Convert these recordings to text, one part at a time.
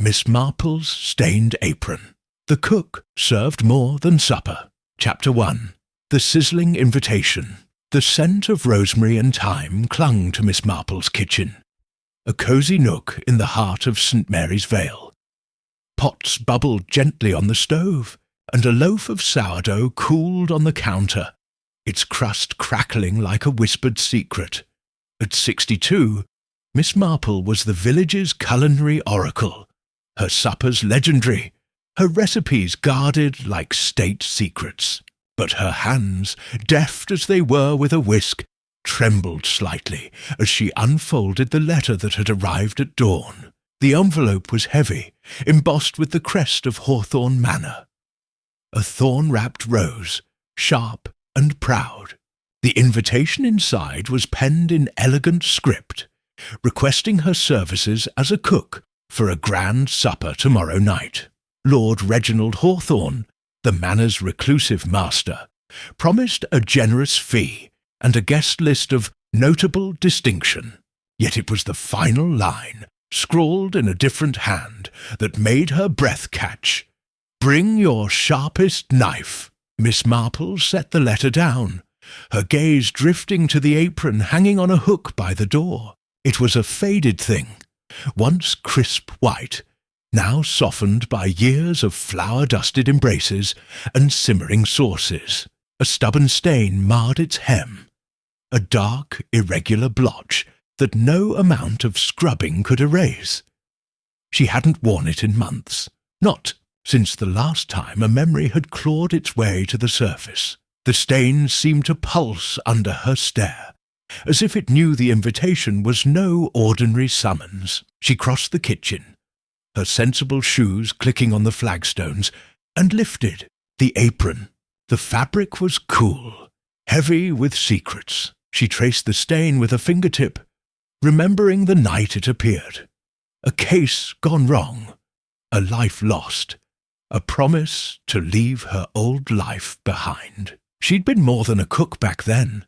Miss Marple's Stained Apron. The cook served more than supper. Chapter 1. The Sizzling Invitation. The scent of rosemary and thyme clung to Miss Marple's kitchen, a cosy nook in the heart of St. Mary's Vale. Pots bubbled gently on the stove, and a loaf of sourdough cooled on the counter, its crust crackling like a whispered secret. At 62, Miss Marple was the village's culinary oracle, her suppers legendary, her recipes guarded like state secrets. But her hands, deft as they were with a whisk, trembled slightly as she unfolded the letter that had arrived at dawn. The envelope was heavy, embossed with the crest of Hawthorne Manor. A thorn-wrapped rose, sharp and proud. The invitation inside was penned in elegant script, requesting her services as a cook for a grand supper tomorrow night. Lord Reginald Hawthorne, the manor's reclusive master, promised a generous fee and a guest list of notable distinction. Yet it was the final line, scrawled in a different hand, that made her breath catch. "Bring your sharpest knife." Miss Marple set the letter down, her gaze drifting to the apron hanging on a hook by the door. It was a faded thing, once crisp white, now softened by years of flour-dusted embraces and simmering sauces. A stubborn stain marred its hem, a dark, irregular blotch that no amount of scrubbing could erase. She hadn't worn it in months, not since the last time a memory had clawed its way to the surface. The stain seemed to pulse under her stare, as if it knew the invitation was no ordinary summons. She crossed the kitchen, her sensible shoes clicking on the flagstones, and lifted the apron. The fabric was cool, heavy with secrets. She traced the stain with a fingertip, remembering the night it appeared. A case gone wrong, a life lost, a promise to leave her old life behind. She'd been more than a cook back then,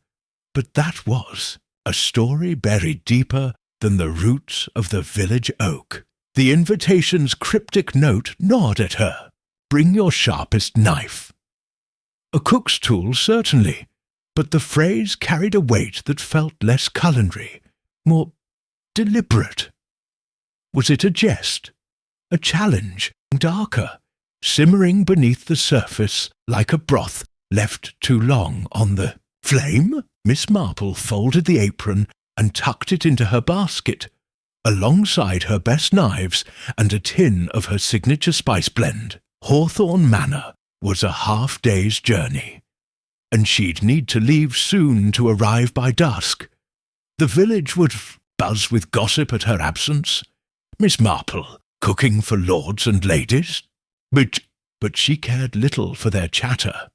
but that was a story buried deeper than the roots of the village oak. The invitation's cryptic note gnawed at her. "Bring your sharpest knife." A cook's tool, certainly, but the phrase carried a weight that felt less culinary, more deliberate. Was it a jest? A challenge? Darker, simmering beneath the surface like a broth left too long on the flame? Miss Marple folded the apron and tucked it into her basket, alongside her best knives and a tin of her signature spice blend. Hawthorne Manor was a half-day's journey, and she'd need to leave soon to arrive by dusk. The village would buzz with gossip at her absence. Miss Marple, cooking for lords and ladies? But she cared little for their chatter.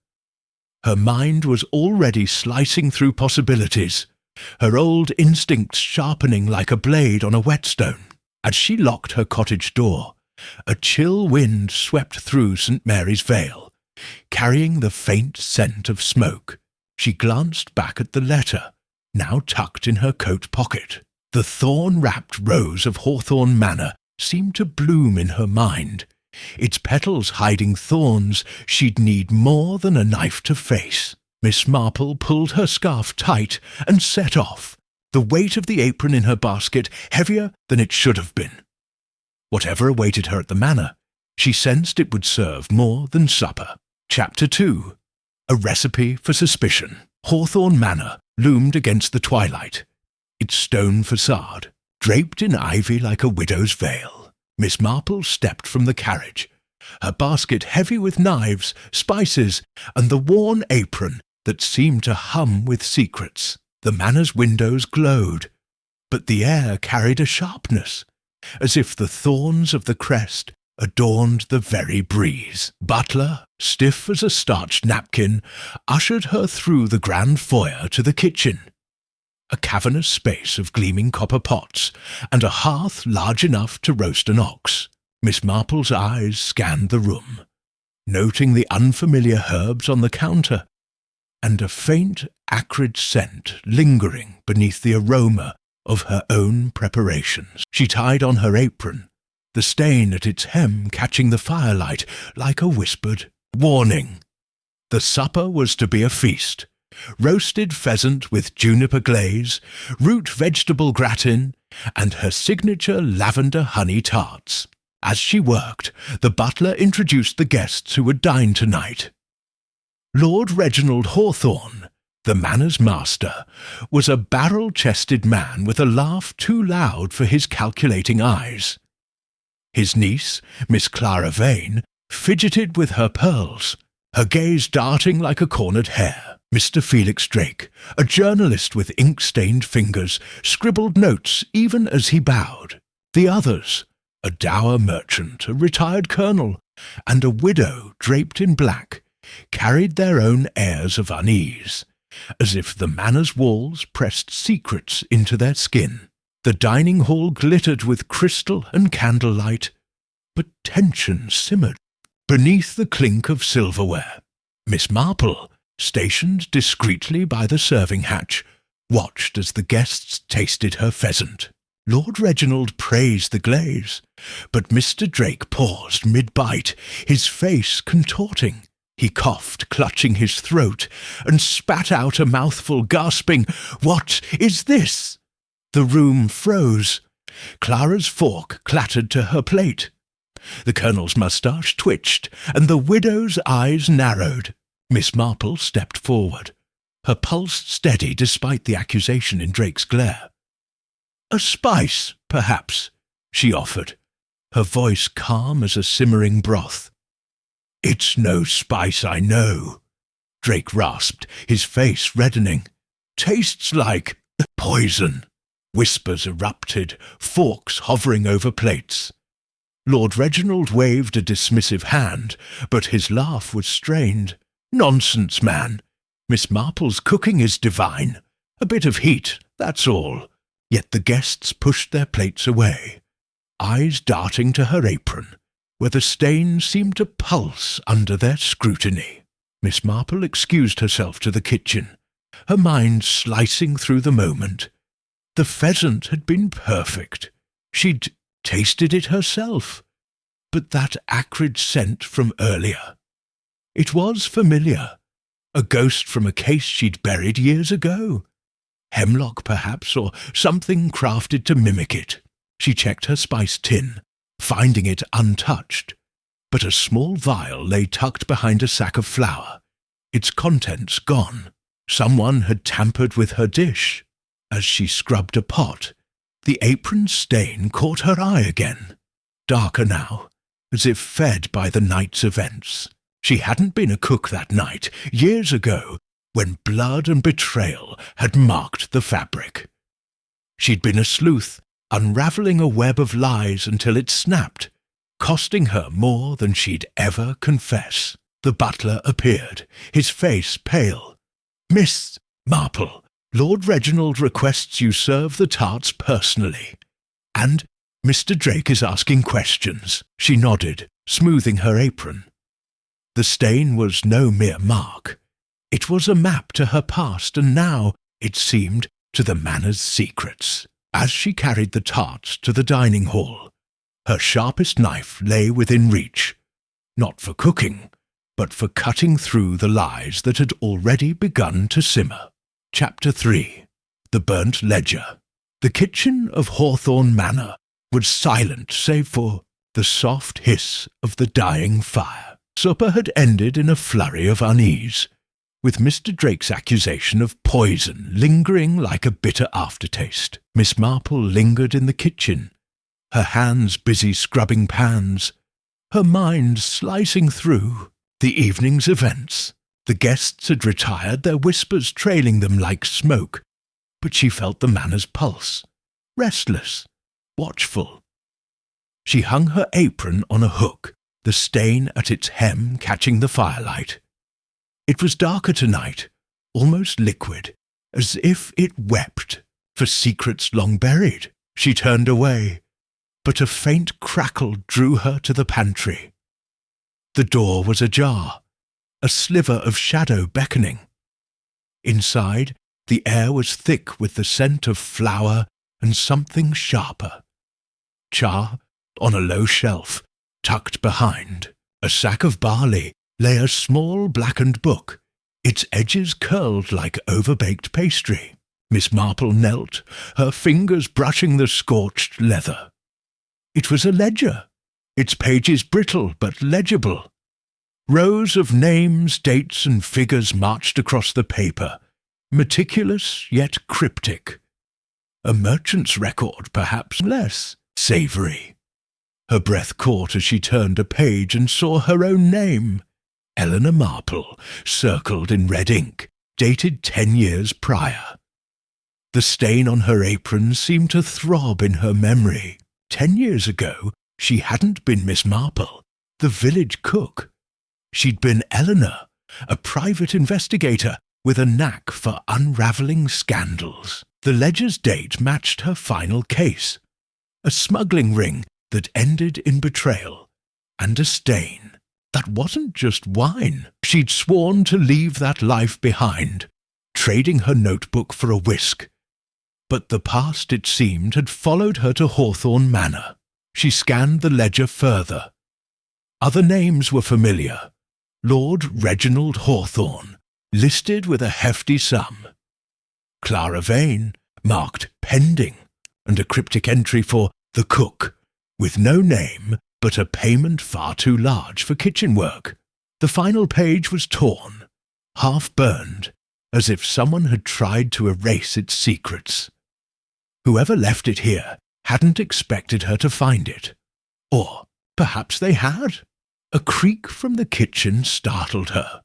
Her mind was already slicing through possibilities, her old instincts sharpening like a blade on a whetstone. As she locked her cottage door, a chill wind swept through St. Mary's Vale, carrying the faint scent of smoke. She glanced back at the letter, now tucked in her coat pocket. The thorn-wrapped rose of Hawthorne Manor seemed to bloom in her mind, its petals hiding thorns she'd need more than a knife to face. Miss Marple pulled her scarf tight and set off, the weight of the apron in her basket heavier than it should have been. Whatever awaited her at the manor, she sensed it would serve more than supper. Chapter 2. A Recipe for Suspicion. Hawthorne Manor loomed against the twilight, its stone facade draped in ivy like a widow's veil. Miss Marple stepped from the carriage, her basket heavy with knives, spices, and the worn apron that seemed to hum with secrets. The manor's windows glowed, but the air carried a sharpness, as if the thorns of the crest adorned the very breeze. Butler, stiff as a starched napkin, ushered her through the grand foyer to the kitchen. A cavernous space of gleaming copper pots, and a hearth large enough to roast an ox. Miss Marple's eyes scanned the room, noting the unfamiliar herbs on the counter, and a faint, acrid scent lingering beneath the aroma of her own preparations. She tied on her apron, the stain at its hem catching the firelight like a whispered warning. The supper was to be a feast. Roasted pheasant with juniper glaze, root vegetable gratin, and her signature lavender honey tarts. As she worked, the butler introduced the guests who would dine tonight. Lord Reginald Hawthorne, the manor's master, was a barrel-chested man with a laugh too loud for his calculating eyes. His niece, Miss Clara Vane, fidgeted with her pearls, her gaze darting like a cornered hare. Mr. Felix Drake, a journalist with ink-stained fingers, scribbled notes even as he bowed. The others, a dour merchant, a retired colonel, and a widow draped in black, carried their own airs of unease, as if the manor's walls pressed secrets into their skin. The dining hall glittered with crystal and candlelight, but tension simmered beneath the clink of silverware. Miss Marple, stationed discreetly by the serving hatch, watched as the guests tasted her pheasant. Lord Reginald praised the glaze, but Mr. Drake paused mid-bite, his face contorting. He coughed, clutching his throat, and spat out a mouthful, gasping, "What is this?" The room froze. Clara's fork clattered to her plate. The colonel's moustache twitched, and the widow's eyes narrowed. Miss Marple stepped forward, her pulse steady despite the accusation in Drake's glare. "A spice, perhaps," she offered, her voice calm as a simmering broth. "It's no spice, I know," Drake rasped, his face reddening. "Tastes like poison." Whispers erupted, forks hovering over plates. Lord Reginald waved a dismissive hand, but his laugh was strained. "Nonsense, man. Miss Marple's cooking is divine. A bit of heat, that's all." Yet the guests pushed their plates away, eyes darting to her apron, where the stain seemed to pulse under their scrutiny. Miss Marple excused herself to the kitchen, her mind slicing through the moment. The pheasant had been perfect. She'd tasted it herself. But that acrid scent from earlier. It was familiar, a ghost from a case she'd buried years ago. Hemlock, perhaps, or something crafted to mimic it. She checked her spice tin, finding it untouched, but a small vial lay tucked behind a sack of flour, its contents gone. Someone had tampered with her dish. As she scrubbed a pot, the apron stain caught her eye again, darker now, as if fed by the night's events. She hadn't been a cook that night, years ago, when blood and betrayal had marked the fabric. She'd been a sleuth, unravelling a web of lies until it snapped, costing her more than she'd ever confess. The butler appeared, his face pale. "Miss Marple, Lord Reginald requests you serve the tarts personally. And Mr. Drake is asking questions." She nodded, smoothing her apron. The stain was no mere mark. It was a map to her past, and now, it seemed, to the manor's secrets. As she carried the tarts to the dining hall, her sharpest knife lay within reach, not for cooking, but for cutting through the lies that had already begun to simmer. Chapter 3. The Burnt Ledger. The kitchen of Hawthorne Manor was silent save for the soft hiss of the dying fire. Supper had ended in a flurry of unease, with Mr. Drake's accusation of poison lingering like a bitter aftertaste. Miss Marple lingered in the kitchen, her hands busy scrubbing pans, her mind slicing through the evening's events. The guests had retired, their whispers trailing them like smoke, but she felt the manor's pulse, restless, watchful. She hung her apron on a hook, the stain at its hem catching the firelight. It was darker tonight, almost liquid, as if it wept for secrets long buried. She turned away, but a faint crackle drew her to the pantry. The door was ajar, a sliver of shadow beckoning. Inside, the air was thick with the scent of flour and something sharper. Char, on a low shelf, tucked behind a sack of barley, lay a small blackened book, its edges curled like overbaked pastry. Miss Marple knelt, her fingers brushing the scorched leather. It was a ledger, its pages brittle but legible. Rows of names, dates, and figures marched across the paper, meticulous yet cryptic. A merchant's record, perhaps less savoury. Her breath caught as she turned a page and saw her own name, Eleanor Marple, circled in red ink, dated 10 years prior. The stain on her apron seemed to throb in her memory. 10 years ago, she hadn't been Miss Marple, the village cook. She'd been Eleanor, a private investigator with a knack for unravelling scandals. The ledger's date matched her final case, a smuggling ring that ended in betrayal, and a stain that wasn't just wine. She'd sworn to leave that life behind, trading her notebook for a whisk. But the past, it seemed, had followed her to Hawthorne Manor. She scanned the ledger further. Other names were familiar. Lord Reginald Hawthorne, listed with a hefty sum. Clara Vane, marked pending, and a cryptic entry for the cook, with no name but a payment far too large for kitchen work. The final page was torn, half burned, as if someone had tried to erase its secrets. Whoever left it here hadn't expected her to find it. Or perhaps they had. A creak from the kitchen startled her.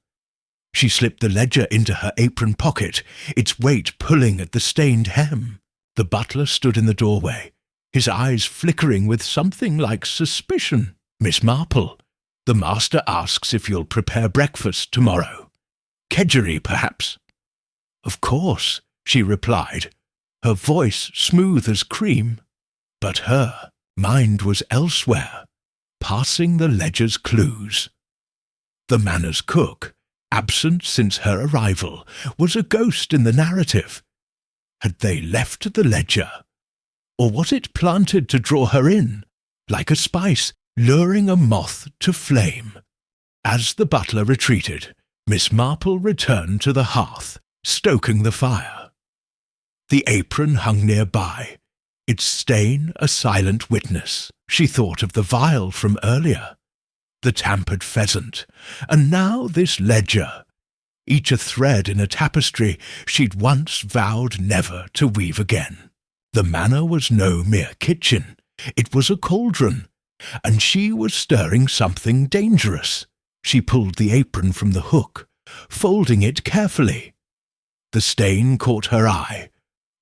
She slipped the ledger into her apron pocket, its weight pulling at the stained hem. The butler stood in the doorway, his eyes flickering with something like suspicion. "Miss Marple, the master asks if you'll prepare breakfast tomorrow. Kedgeree, perhaps?" "Of course," she replied, her voice smooth as cream. But her mind was elsewhere, passing the ledger's clues. The manor's cook, absent since her arrival, was a ghost in the narrative. Had they left the ledger? Or was it planted to draw her in, like a spice luring a moth to flame? As the butler retreated, Miss Marple returned to the hearth, stoking the fire. The apron hung nearby, its stain a silent witness. She thought of the vial from earlier, the tampered pheasant, and now this ledger, each a thread in a tapestry she'd once vowed never to weave again. The manor was no mere kitchen, it was a cauldron, and she was stirring something dangerous. She pulled the apron from the hook, folding it carefully. The stain caught her eye,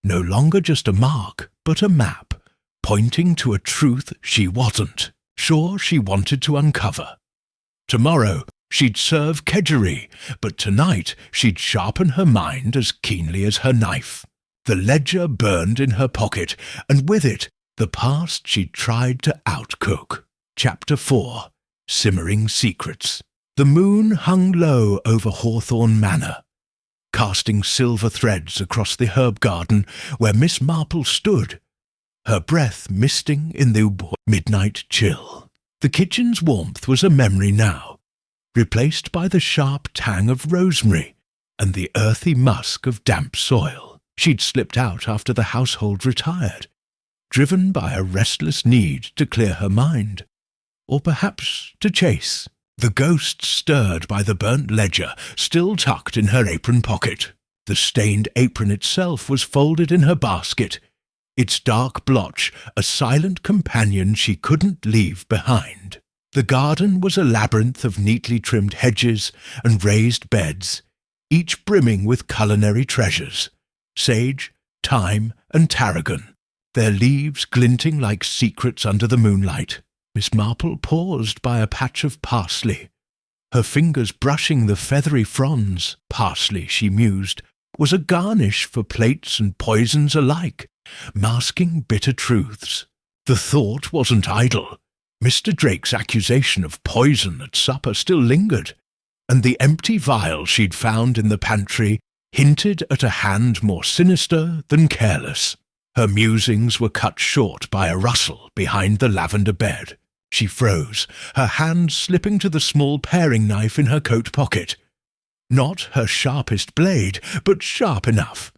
no longer just a mark, but a map, pointing to a truth she wasn't sure she wanted to uncover. Tomorrow she'd serve Kedgeree, but tonight she'd sharpen her mind as keenly as her knife. The ledger burned in her pocket, and with it the past she'd tried to outcook. Chapter 4. Simmering Secrets. The moon hung low over Hawthorne Manor, casting silver threads across the herb garden where Miss Marple stood, her breath misting in the midnight chill. The kitchen's warmth was a memory now, replaced by the sharp tang of rosemary and the earthy musk of damp soil. She'd slipped out after the household retired, driven by a restless need to clear her mind, or perhaps to chase. The ghost stirred by the burnt ledger, still tucked in her apron pocket. The stained apron itself was folded in her basket, its dark blotch a silent companion she couldn't leave behind. The garden was a labyrinth of neatly trimmed hedges and raised beds, each brimming with culinary treasures, sage, thyme, and tarragon, their leaves glinting like secrets under the moonlight. Miss Marple paused by a patch of parsley, her fingers brushing the feathery fronds. Parsley, she mused, was a garnish for plates and poisons alike, masking bitter truths. The thought wasn't idle. Mr. Drake's accusation of poison at supper still lingered, and the empty vial she'd found in the pantry hinted at a hand more sinister than careless. Her musings were cut short by a rustle behind the lavender bed. She froze, her hand slipping to the small paring knife in her coat pocket. Not her sharpest blade, but sharp enough.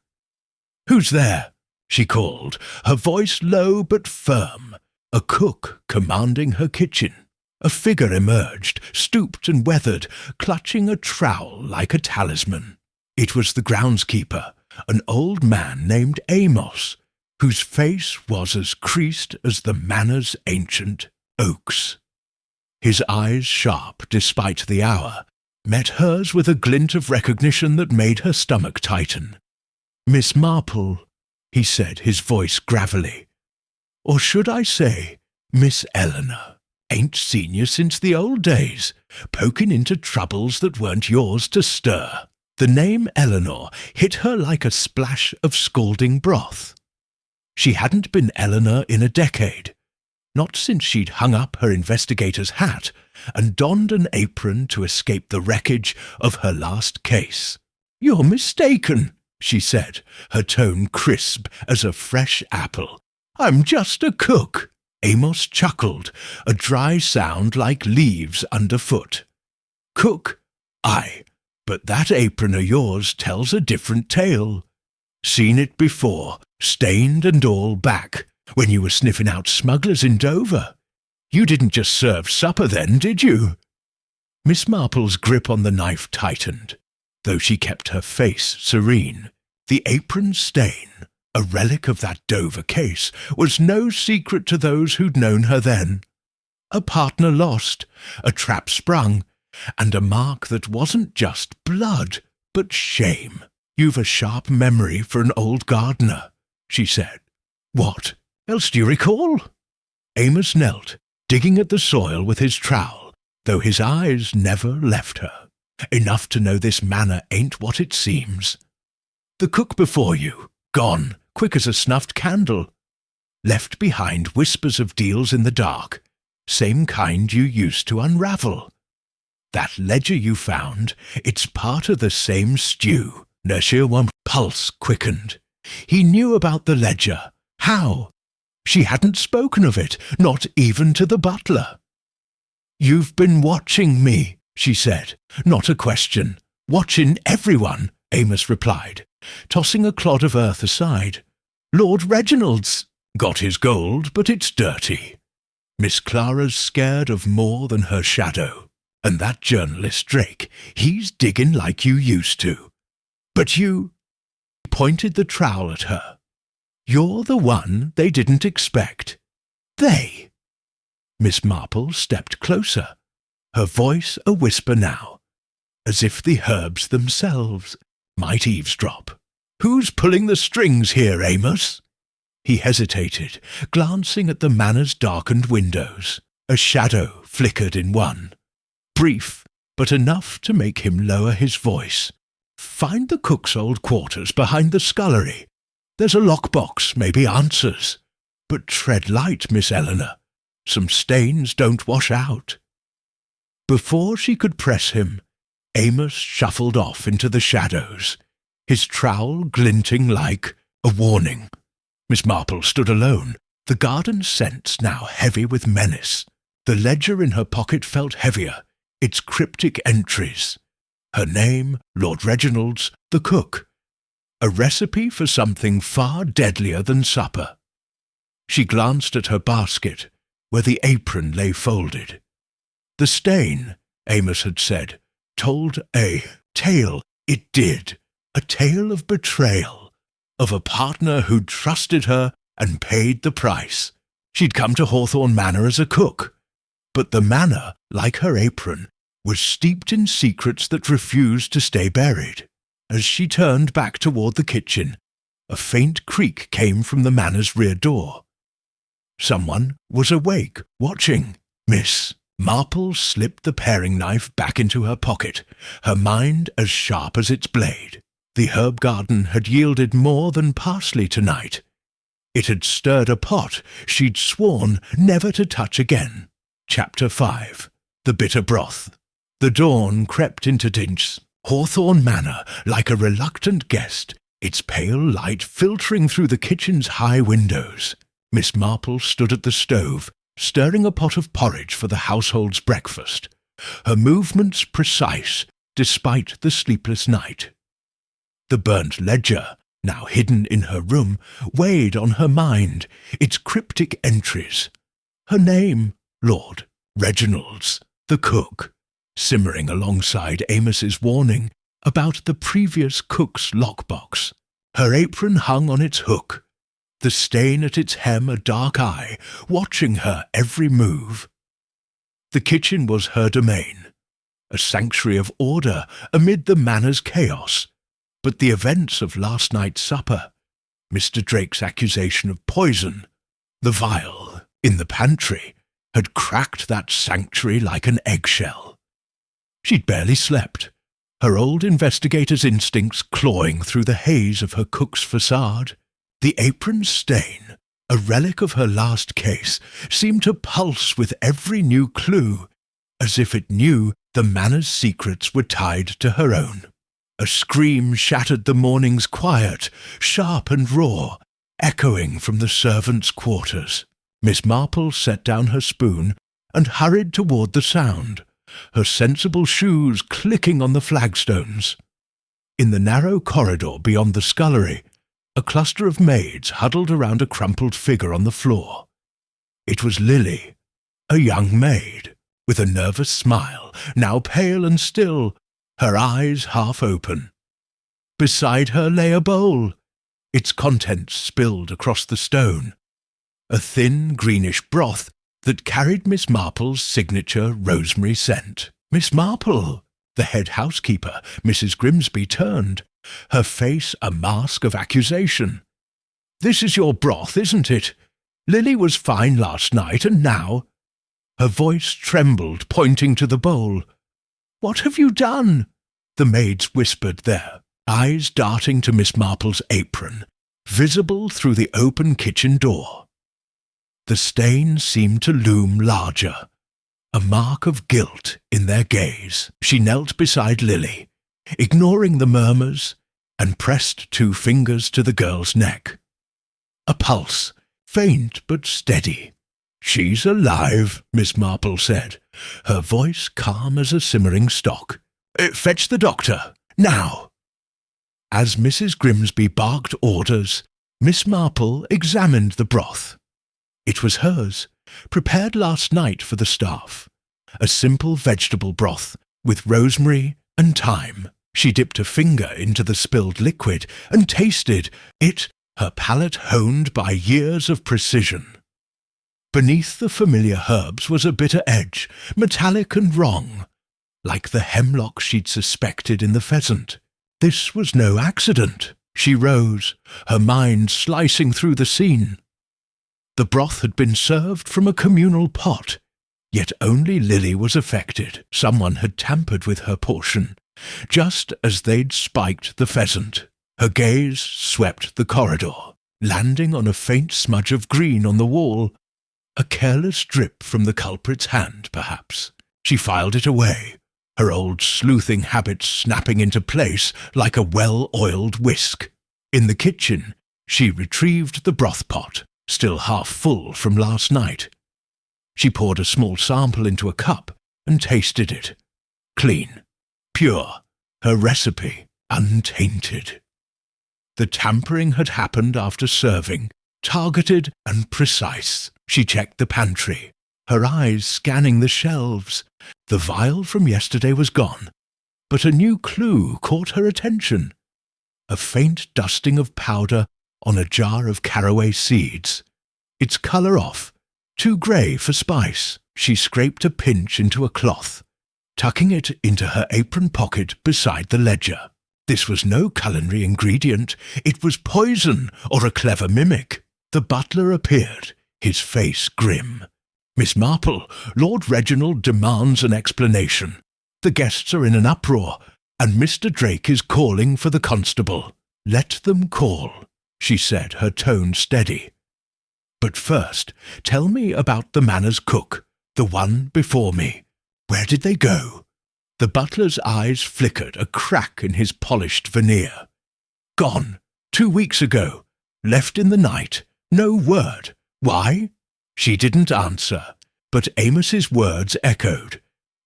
"Who's there?" she called, her voice low but firm, a cook commanding her kitchen. A figure emerged, stooped and weathered, clutching a trowel like a talisman. It was the groundskeeper, an old man named Amos, whose face was as creased as the manor's ancient oaks. His eyes, sharp despite the hour, met hers with a glint of recognition that made her stomach tighten. "Miss Marple," he said, his voice gravelly. "Or should I say, Miss Eleanor? Ain't seen you since the old days, poking into troubles that weren't yours to stir." The name Eleanor hit her like a splash of scalding broth. She hadn't been Eleanor in a decade, not since she'd hung up her investigator's hat and donned an apron to escape the wreckage of her last case. "You're mistaken," she said, her tone crisp as a fresh apple. "I'm just a cook." Amos chuckled, a dry sound like leaves underfoot. "Cook? Aye, but that apron of yours tells a different tale. Seen it before, stained and all back, when you were sniffing out smugglers in Dover. You didn't just serve supper then, did you?" Miss Marple's grip on the knife tightened, though she kept her face serene. The apron stain, a relic of that Dover case, was no secret to those who'd known her then. A partner lost, a trap sprung, and a mark that wasn't just blood, but shame. "You've a sharp memory for an old gardener," she said. "What else do you recall?" Amos knelt, digging at the soil with his trowel, though his eyes never left her. "Enough to know this manor ain't what it seems. The cook before you, gone, quick as a snuffed candle. Left behind whispers of deals in the dark, same kind you used to unravel. That ledger you found, it's part of the same stew." Nurshirwan's pulse quickened. He knew about the ledger. How? She hadn't spoken of it, not even to the butler. "You've been watching me," she said. "Not a question. Watching everyone," Amos replied, tossing a clod of earth aside. "Lord Reginald's got his gold, but it's dirty. Miss Clara's scared of more than her shadow. And that journalist Drake, he's digging like you used to. But you—" He pointed the trowel at her. "You're the one they didn't expect." "They?" Miss Marple stepped closer, her voice a whisper now, as if the herbs themselves might eavesdrop. "Who's pulling the strings here, Amos?" He hesitated, glancing at the manor's darkened windows. A shadow flickered in one, brief, but enough to make him lower his voice. "Find the cook's old quarters behind the scullery. There's a lockbox, maybe answers. But tread light, Miss Eleanor. Some stains don't wash out." Before she could press him, Amos shuffled off into the shadows, his trowel glinting like a warning. Miss Marple stood alone, the garden scents now heavy with menace. The ledger in her pocket felt heavier, its cryptic entries. Her name, Lord Reginald's, the cook. A recipe for something far deadlier than supper. She glanced at her basket, where the apron lay folded. The stain, Amos had said, told a tale. It did. A tale of betrayal, of a partner who'd trusted her and paid the price. She'd come to Hawthorne Manor as a cook, but the manor, like her apron, was steeped in secrets that refused to stay buried. As she turned back toward the kitchen, a faint creak came from the manor's rear door. Someone was awake, watching. Miss Marple slipped the paring knife back into her pocket, her mind as sharp as its blade. The herb garden had yielded more than parsley tonight. It had stirred a pot she'd sworn never to touch again. Chapter 5. The Bitter Broth. The dawn crept into Dinch. Hawthorne Manor, like a reluctant guest, its pale light filtering through the kitchen's high windows. Miss Marple stood at the stove, stirring a pot of porridge for the household's breakfast, her movements precise despite the sleepless night. The burnt ledger, now hidden in her room, weighed on her mind, its cryptic entries. Her name, Lord Reginald's, the cook, simmering alongside Amos's warning about the previous cook's lockbox. Her apron hung on its hook, the stain at its hem a dark eye, watching her every move. The kitchen was her domain, a sanctuary of order amid the manor's chaos, but the events of last night's supper, Mr. Drake's accusation of poison, the vial in the pantry, had cracked that sanctuary like an eggshell. She'd barely slept, her old investigator's instincts clawing through the haze of her cook's facade. The apron stain, a relic of her last case, seemed to pulse with every new clue, as if it knew the manor's secrets were tied to her own. A scream shattered the morning's quiet, sharp and raw, echoing from the servants' quarters. Miss Marple set down her spoon and hurried toward the sound, her sensible shoes clicking on the flagstones. In the narrow corridor beyond the scullery, a cluster of maids huddled around a crumpled figure on the floor. It was Lily, a young maid, with a nervous smile, now pale and still, her eyes half open. Beside her lay a bowl, its contents spilled across the stone, a thin greenish broth that carried Miss Marple's signature rosemary scent. Miss Marple! The head housekeeper, Mrs. Grimsby, turned, her face a mask of accusation. "This is your broth, isn't it? Lily was fine last night, and now—" Her voice trembled, pointing to the bowl. "What have you done?" the maids whispered there, eyes darting to Miss Marple's apron, visible through the open kitchen door. The stain seemed to loom larger, a mark of guilt in their gaze. She knelt beside Lily, ignoring the murmurs, and pressed 2 fingers to the girl's neck. A pulse, faint but steady. "She's alive," Miss Marple said, her voice calm as a simmering stock. "Fetch the doctor, now." As Mrs. Grimsby barked orders, Miss Marple examined the broth. It was hers, prepared last night for the staff, a simple vegetable broth with rosemary and thyme. She dipped a finger into the spilled liquid and tasted it, her palate honed by years of precision. Beneath the familiar herbs was a bitter edge, metallic and wrong, like the hemlock she'd suspected in the pheasant. This was no accident. She rose, her mind slicing through the scene. The broth had been served from a communal pot, yet only Lily was affected. Someone had tampered with her portion, just as they'd spiked the pheasant. Her gaze swept the corridor, landing on a faint smudge of green on the wall, a careless drip from the culprit's hand, perhaps. She filed it away, her old sleuthing habits snapping into place like a well-oiled whisk. In the kitchen, she retrieved the broth pot, still half full from last night. She poured a small sample into a cup and tasted it. Clean, pure, her recipe untainted. The tampering had happened after serving, targeted and precise. She checked the pantry, her eyes scanning the shelves. The vial from yesterday was gone, but a new clue caught her attention. A faint dusting of powder on a jar of caraway seeds, its colour off, too grey for spice. She scraped a pinch into a cloth, tucking it into her apron pocket beside the ledger. This was no culinary ingredient, it was poison or a clever mimic. The butler appeared, his face grim. "Miss Marple, Lord Reginald demands an explanation. The guests are in an uproar, and Mr. Drake is calling for the constable." "Let them call," she said, her tone steady. "But first, tell me about the manor's cook, the one before me. Where did they go?" The butler's eyes flickered, a crack in his polished veneer. "Gone," 2 weeks ago. Left in the night. No word. Why? She didn't answer, but Amos's words echoed.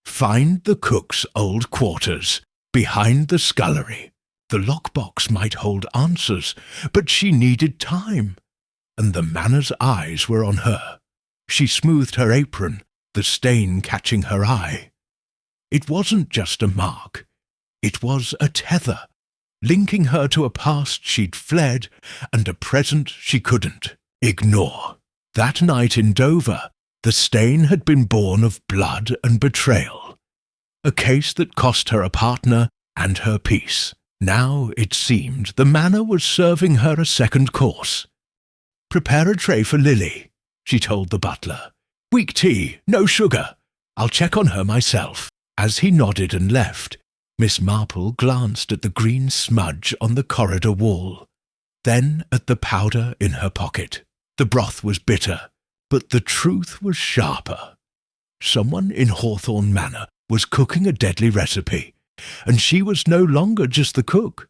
Find the cook's old quarters, behind the scullery. The lockbox might hold answers, but she needed time, and the manor's eyes were on her. She smoothed her apron, the stain catching her eye. It wasn't just a mark. It was a tether, linking her to a past she'd fled and a present she couldn't ignore. That night in Dover, the stain had been born of blood and betrayal, a case that cost her a partner and her peace. Now, it seemed, the manor was serving her a second course. Prepare a tray for Lily, she told the butler. Weak tea, no sugar. I'll check on her myself. As he nodded and left, Miss Marple glanced at the green smudge on the corridor wall, then at the powder in her pocket. The broth was bitter, but the truth was sharper. Someone in Hawthorne Manor was cooking a deadly recipe, and she was no longer just the cook.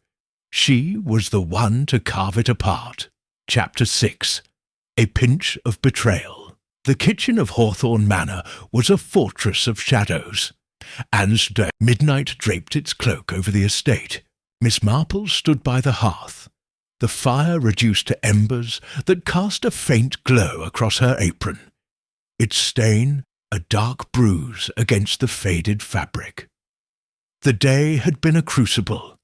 She was the one to carve it apart. Chapter 6. A Pinch of Betrayal. The kitchen of Hawthorne Manor was a fortress of shadows. As midnight draped its cloak over the estate, Miss Marple stood by the hearth, the fire reduced to embers that cast a faint glow across her apron, its stain a dark bruise against the faded fabric. The day had been a crucible.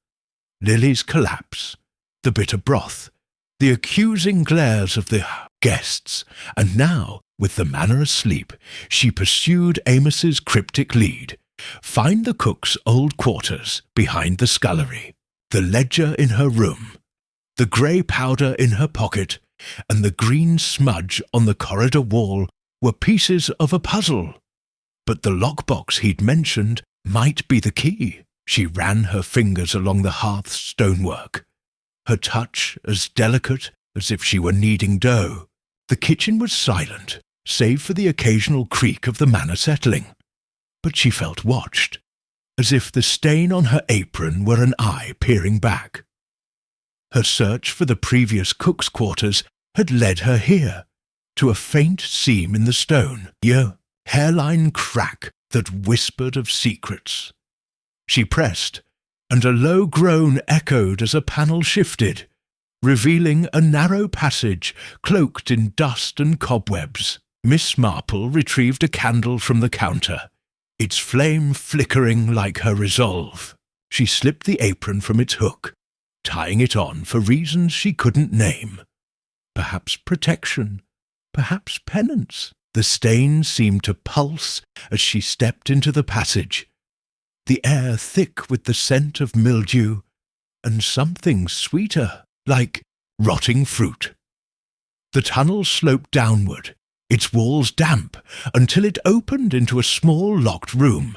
Lily's collapse, the bitter broth, the accusing glares of the guests, and now, with the manor asleep, she pursued Amos's cryptic lead. Find the cook's old quarters behind the scullery, the ledger in her room, the grey powder in her pocket, and the green smudge on the corridor wall were pieces of a puzzle. But the lockbox he'd mentioned might be the key. She ran her fingers along the hearth's stonework, her touch as delicate as if she were kneading dough. The kitchen was silent, save for the occasional creak of the manor settling. But she felt watched, as if the stain on her apron were an eye peering back. Her search for the previous cook's quarters had led her here, to a faint seam in the stone, a hairline crack that whispered of secrets. She pressed, and a low groan echoed as a panel shifted, revealing a narrow passage cloaked in dust and cobwebs. Miss Marple retrieved a candle from the counter, its flame flickering like her resolve. She slipped the apron from its hook, tying it on for reasons she couldn't name. Perhaps protection, perhaps penance. The stain seemed to pulse as she stepped into the passage, the air thick with the scent of mildew and something sweeter, like rotting fruit. The tunnel sloped downward, its walls damp, until it opened into a small locked room,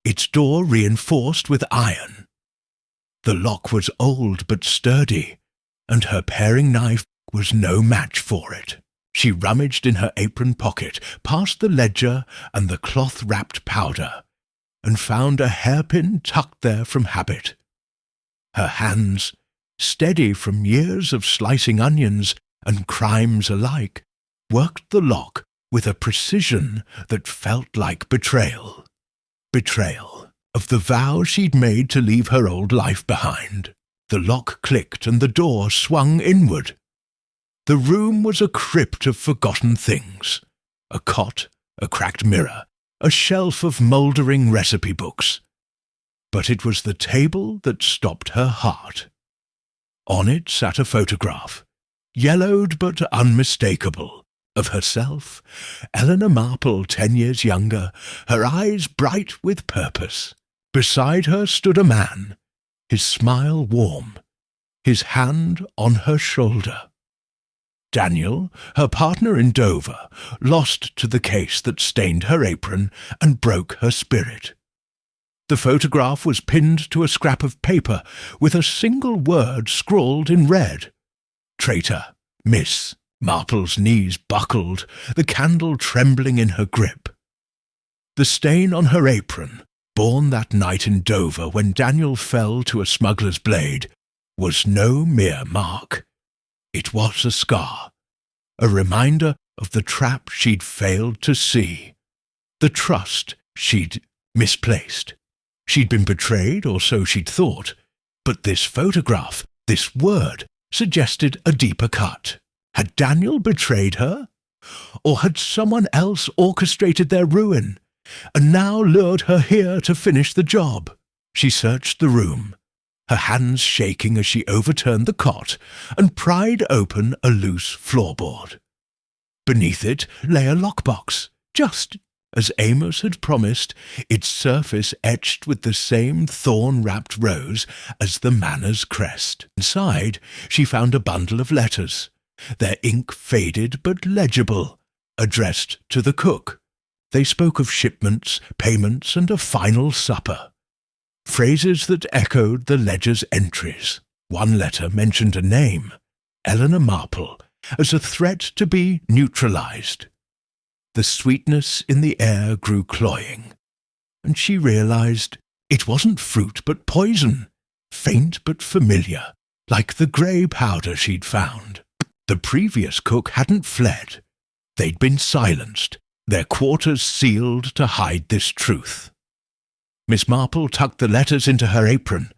its door reinforced with iron. The lock was old but sturdy, and her paring knife was no match for it. She rummaged in her apron pocket, past the ledger and the cloth-wrapped powder, and found a hairpin tucked there from habit. Her hands, steady from years of slicing onions and crimes alike, worked the lock with a precision that felt like betrayal. Betrayal of the vow she'd made to leave her old life behind. The lock clicked and the door swung inward. The room was a crypt of forgotten things. A cot, a cracked mirror, a shelf of mouldering recipe books. But it was the table that stopped her heart. On it sat a photograph, yellowed but unmistakable, of herself, Eleanor Marple 10 years younger, her eyes bright with purpose. Beside her stood a man, his smile warm, his hand on her shoulder. Daniel, her partner in Dover, lost to the case that stained her apron and broke her spirit. The photograph was pinned to a scrap of paper with a single word scrawled in red. Traitor, Miss. Marple's knees buckled, the candle trembling in her grip. The stain on her apron, born that night in Dover when Daniel fell to a smuggler's blade, was no mere mark. It was a scar, a reminder of the trap she'd failed to see, the trust she'd misplaced. She'd been betrayed, or so she'd thought, but this photograph, this word, suggested a deeper cut. Had Daniel betrayed her? Or had someone else orchestrated their ruin, and now lured her here to finish the job? She searched the room, her hands shaking as she overturned the cot and pried open a loose floorboard. Beneath it lay a lockbox, just as Amos had promised, its surface etched with the same thorn-wrapped rose as the manor's crest. Inside, she found a bundle of letters, their ink faded but legible, addressed to the cook. They spoke of shipments, payments, and a final supper. Phrases that echoed the ledger's entries. One letter mentioned a name, Eleanor Marple, as a threat to be neutralized. The sweetness in the air grew cloying, and she realized it wasn't fruit but poison, faint but familiar, like the grey powder she'd found. The previous cook hadn't fled. They'd been silenced, their quarters sealed to hide this truth. Miss Marple tucked the letters into her apron,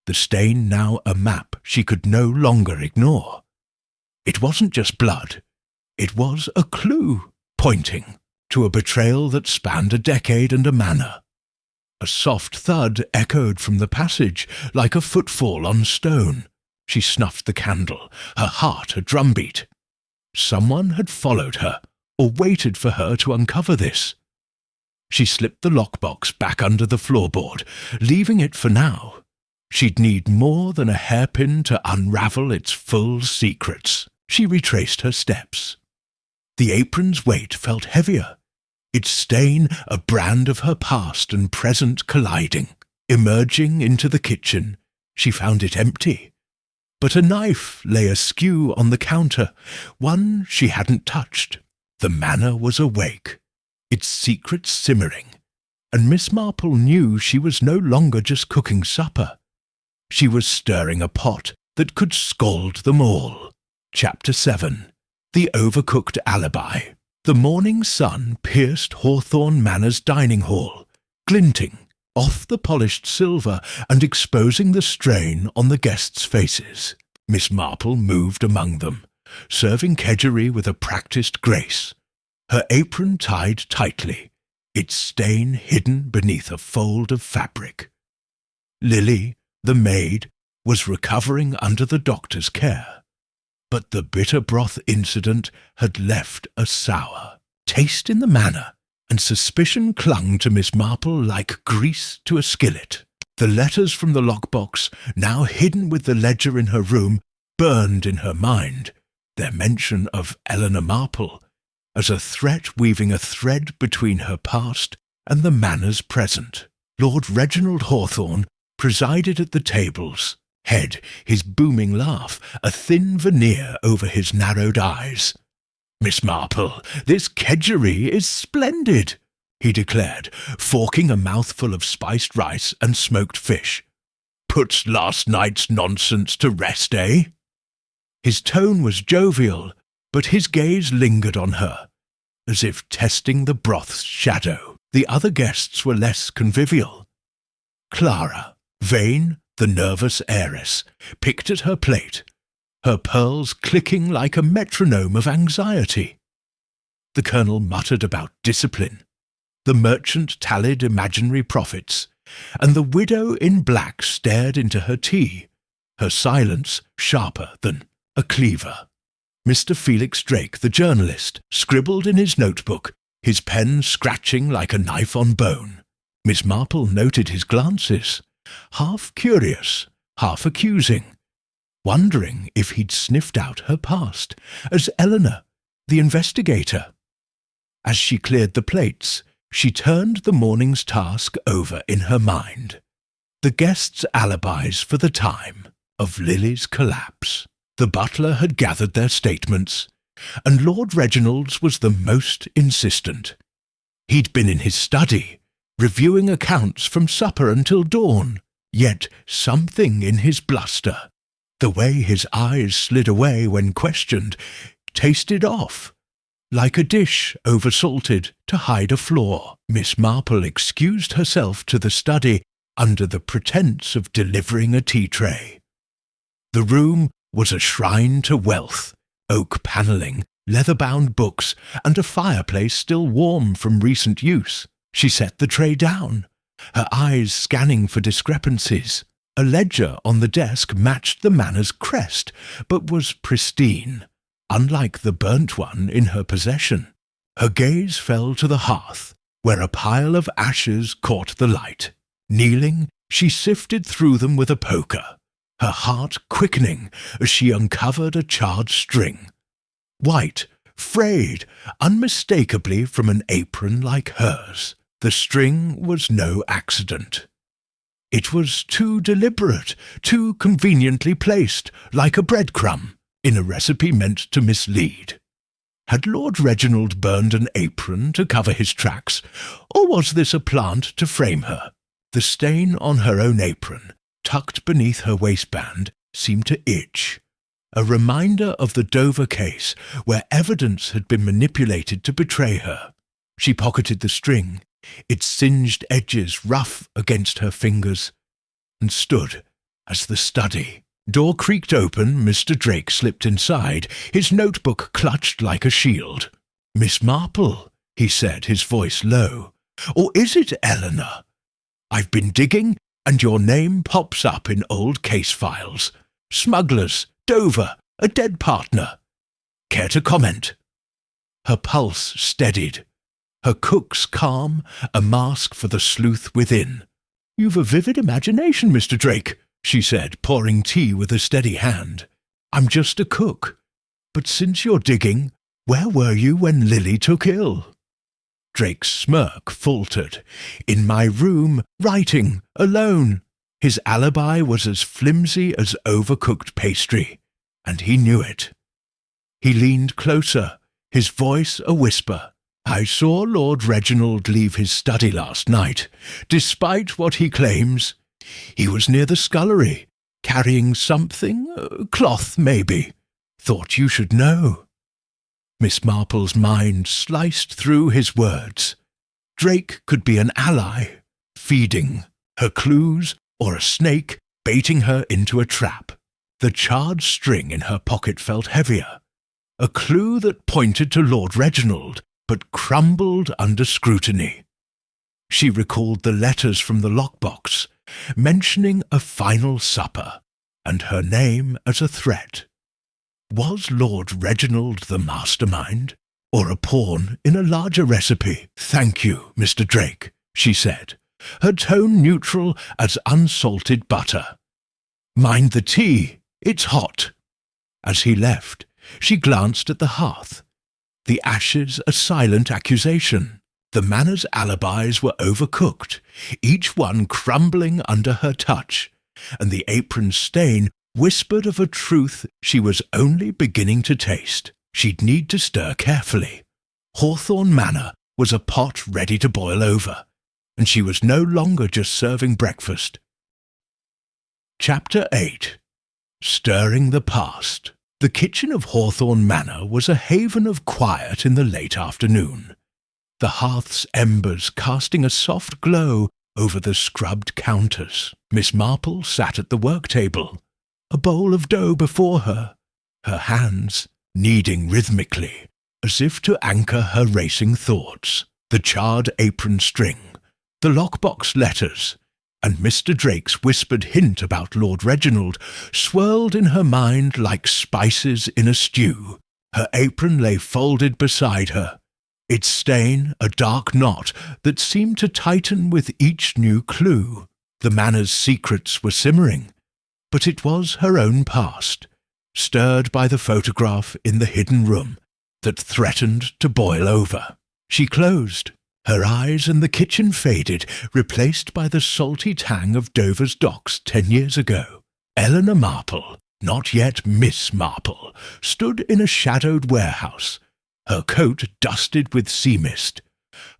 the stain now a map she could no longer ignore. It wasn't just blood. It was a clue, pointing to a betrayal that spanned a decade and a manor. A soft thud echoed from the passage, like a footfall on stone. She snuffed the candle, her heart a drumbeat. Someone had followed her, or waited for her to uncover this. She slipped the lockbox back under the floorboard, leaving it for now. She'd need more than a hairpin to unravel its full secrets. She retraced her steps. The apron's weight felt heavier, its stain a brand of her past and present colliding. Emerging into the kitchen, she found it empty. But a knife lay askew on the counter, one she hadn't touched. The manor was awake, its secrets simmering, and Miss Marple knew she was no longer just cooking supper. She was stirring a pot that could scald them all. Chapter 7. The Overcooked Alibi. The morning sun pierced Hawthorne Manor's dining hall, glinting off the polished silver and exposing the strain on the guests' faces. Miss Marple moved among them, serving kedgeree with a practised grace, her apron tied tightly, its stain hidden beneath a fold of fabric. Lily, the maid, was recovering under the doctor's care, but the bitter broth incident had left a sour taste in the manor, and suspicion clung to Miss Marple like grease to a skillet. The letters from the lockbox, now hidden with the ledger in her room, burned in her mind, their mention of Eleanor Marple as a threat weaving a thread between her past and the manor's present. Lord Reginald Hawthorne presided at the tables, head, his booming laugh, a thin veneer over his narrowed eyes. "Miss Marple, this kedgeree is splendid," he declared, forking a mouthful of spiced rice and smoked fish. "Puts last night's nonsense to rest, eh?" His tone was jovial, but his gaze lingered on her, as if testing the broth's shadow. The other guests were less convivial. Clara, vain, the nervous heiress, picked at her plate, her pearls clicking like a metronome of anxiety. The colonel muttered about discipline. The merchant tallied imaginary profits, and the widow in black stared into her tea, her silence sharper than a cleaver. Mr. Felix Drake, the journalist, scribbled in his notebook, his pen scratching like a knife on bone. Miss Marple noted his glances, half curious, half accusing, wondering if he'd sniffed out her past as Eleanor, the investigator. As she cleared the plates, she turned the morning's task over in her mind. The guests' alibis for the time of Lily's collapse. The butler had gathered their statements, and Lord Reginald's was the most insistent. He'd been in his study, reviewing accounts from supper until dawn, yet something in his bluster, The way his eyes slid away when questioned tasted off, like a dish oversalted to hide a flaw. Miss Marple excused herself to the study under the pretence of delivering a tea tray. The room was a shrine to wealth, oak panelling, leather-bound books, and a fireplace still warm from recent use. She set the tray down, her eyes scanning for discrepancies. A ledger on the desk matched the manor's crest, but was pristine, unlike the burnt one in her possession. Her gaze fell to the hearth, where a pile of ashes caught the light. Kneeling, she sifted through them with a poker, her heart quickening as she uncovered a charred string. White, frayed, unmistakably from an apron like hers. The string was no accident. It was too deliberate, too conveniently placed, like a breadcrumb, in a recipe meant to mislead. Had Lord Reginald burned an apron to cover his tracks, or was this a plant to frame her? The stain on her own apron, tucked beneath her waistband, seemed to itch, a reminder of the Dover case where evidence had been manipulated to betray her. She pocketed the string, its singed edges rough against her fingers, and stood as the study door creaked open. Mr. Drake slipped inside, his notebook clutched like a shield. "Miss Marple," he said, his voice low. "Or is it Eleanor? I've been digging, and your name pops up in old case files. Smugglers, Dover, a dead partner. Care to comment?" Her pulse steadied, her cook's calm a mask for the sleuth within. "You've a vivid imagination, Mr. Drake," she said, pouring tea with a steady hand. "I'm just a cook. But since you're digging, where were you when Lily took ill?" Drake's smirk faltered. "In my room, writing, alone." His alibi was as flimsy as overcooked pastry, and he knew it. He leaned closer, his voice a whisper. "I saw Lord Reginald leave his study last night. Despite what he claims, he was near the scullery, carrying something, cloth maybe. Thought you should know." Miss Marple's mind sliced through his words. Drake could be an ally, feeding her clues, or a snake baiting her into a trap. The charred string in her pocket felt heavier, a clue that pointed to Lord Reginald, but crumbled under scrutiny. She recalled the letters from the lockbox, mentioning a final supper, and her name as a threat. Was Lord Reginald the mastermind, or a pawn in a larger recipe? "Thank you, Mr. Drake," she said, her tone neutral as unsalted butter. "Mind the tea, it's hot." As he left, she glanced at the hearth. The ashes a silent accusation. The manor's alibis were overcooked, each one crumbling under her touch, and the apron stain whispered of a truth she was only beginning to taste. She'd need to stir carefully. Hawthorne Manor was a pot ready to boil over, and she was no longer just serving breakfast. Chapter 8. Stirring the Past. The kitchen of Hawthorne Manor was a haven of quiet in the late afternoon, the hearth's embers casting a soft glow over the scrubbed counters. Miss Marple sat at the work table, a bowl of dough before her, her hands kneading rhythmically, as if to anchor her racing thoughts. The charred apron string, the lockbox letters, and Mr. Drake's whispered hint about Lord Reginald swirled in her mind like spices in a stew. Her apron lay folded beside her, its stain a dark knot that seemed to tighten with each new clue. The manor's secrets were simmering, but it was her own past, stirred by the photograph in the hidden room that threatened to boil over. She closed. Her eyes and the kitchen faded, replaced by the salty tang of Dover's docks 10 years ago. Eleanor Marple, not yet Miss Marple, stood in a shadowed warehouse, her coat dusted with sea mist,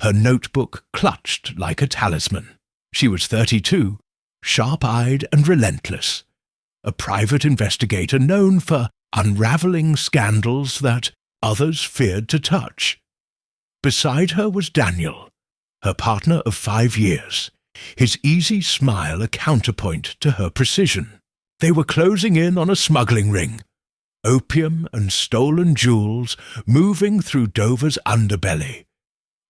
her notebook clutched like a talisman. She was 32, sharp-eyed and relentless, a private investigator known for unraveling scandals that others feared to touch. Beside her was Daniel, her partner of 5 years, his easy smile a counterpoint to her precision. They were closing in on a smuggling ring, opium and stolen jewels moving through Dover's underbelly,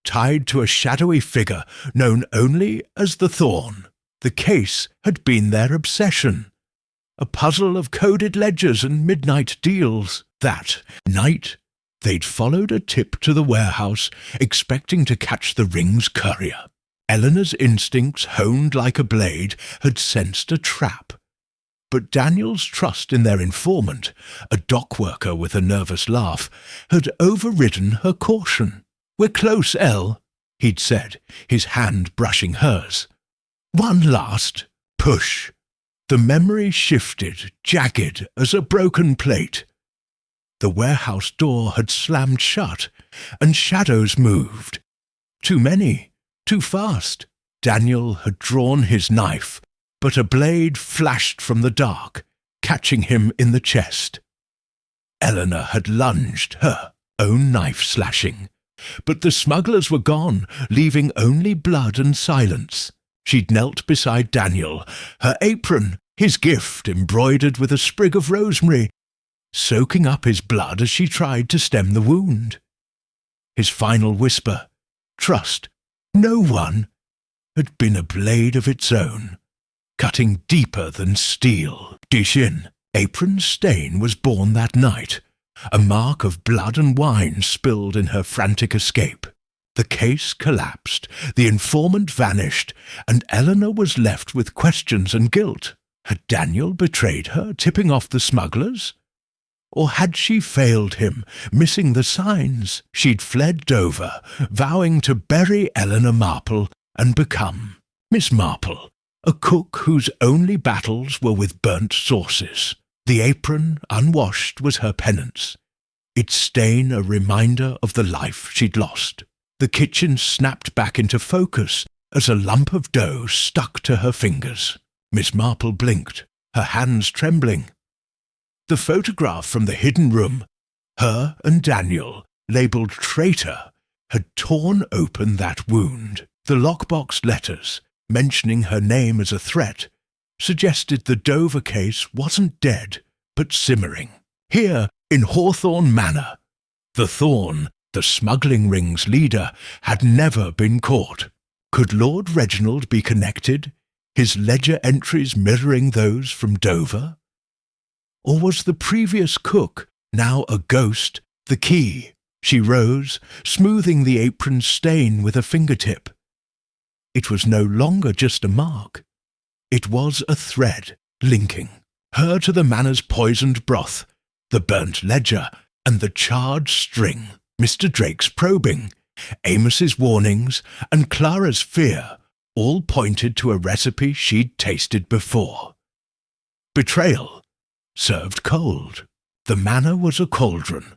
tied to a shadowy figure known only as the Thorn. The case had been their obsession, a puzzle of coded ledgers and midnight deals. That night, they'd followed a tip to the warehouse, expecting to catch the ring's courier. Eleanor's instincts, honed like a blade, had sensed a trap. But Daniel's trust in their informant, a dock worker with a nervous laugh, had overridden her caution. "We're close, Elle," he'd said, his hand brushing hers. "One last push." The memory shifted, jagged as a broken plate. The warehouse door had slammed shut, and shadows moved. Too many, too fast. Daniel had drawn his knife, but a blade flashed from the dark, catching him in the chest. Eleanor had lunged, her own knife slashing, but the smugglers were gone, leaving only blood and silence. She'd knelt beside Daniel, her apron, his gift embroidered with a sprig of rosemary, soaking up his blood as she tried to stem the wound. His final whisper, "Trust no one," had been a blade of its own, cutting deeper than steel. Dish in. Apron's stain was born that night, a mark of blood and wine spilled in her frantic escape. The case collapsed, the informant vanished, and Eleanor was left with questions and guilt. Had Daniel betrayed her, tipping off the smugglers? Or had she failed him, missing the signs? She'd fled Dover, vowing to bury Eleanor Marple and become Miss Marple, a cook whose only battles were with burnt sauces. The apron, unwashed, was her penance, its stain a reminder of the life she'd lost. The kitchen snapped back into focus as a lump of dough stuck to her fingers. Miss Marple blinked, her hands trembling. The photograph from the hidden room, her and Daniel, labelled traitor, had torn open that wound. The lockbox letters, mentioning her name as a threat, suggested the Dover case wasn't dead, but simmering. Here, in Hawthorne Manor, the Thorn, the smuggling ring's leader, had never been caught. Could Lord Reginald be connected, his ledger entries mirroring those from Dover? Or was the previous cook, now a ghost, the key? She rose, smoothing the apron's stain with a fingertip. It was no longer just a mark. It was a thread, linking her to the manor's poisoned broth, the burnt ledger, and the charred string. Mr. Drake's probing, Amos's warnings, and Clara's fear all pointed to a recipe she'd tasted before. Betrayal, served cold. The manor was a cauldron,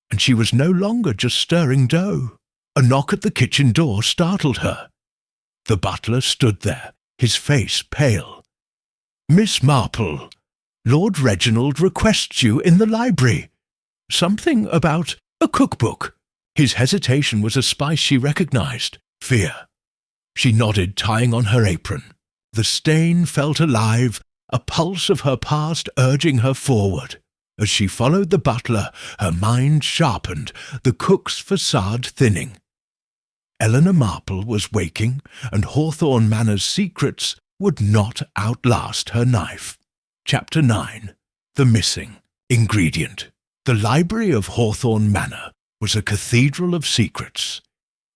and she was no longer just stirring dough. A knock at the kitchen door startled her. The butler stood there, his face pale. "Miss Marple, Lord Reginald requests you in the library. Something about a cookbook." His hesitation was a spice she recognized, fear. She nodded, tying on her apron. The stain felt alive, a pulse of her past urging her forward. As she followed the butler, her mind sharpened, the cook's facade thinning. Eleanor Marple was waking, and Hawthorne Manor's secrets would not outlast her knife. Chapter 9. The Missing Ingredient. The library of Hawthorne Manor was a cathedral of secrets,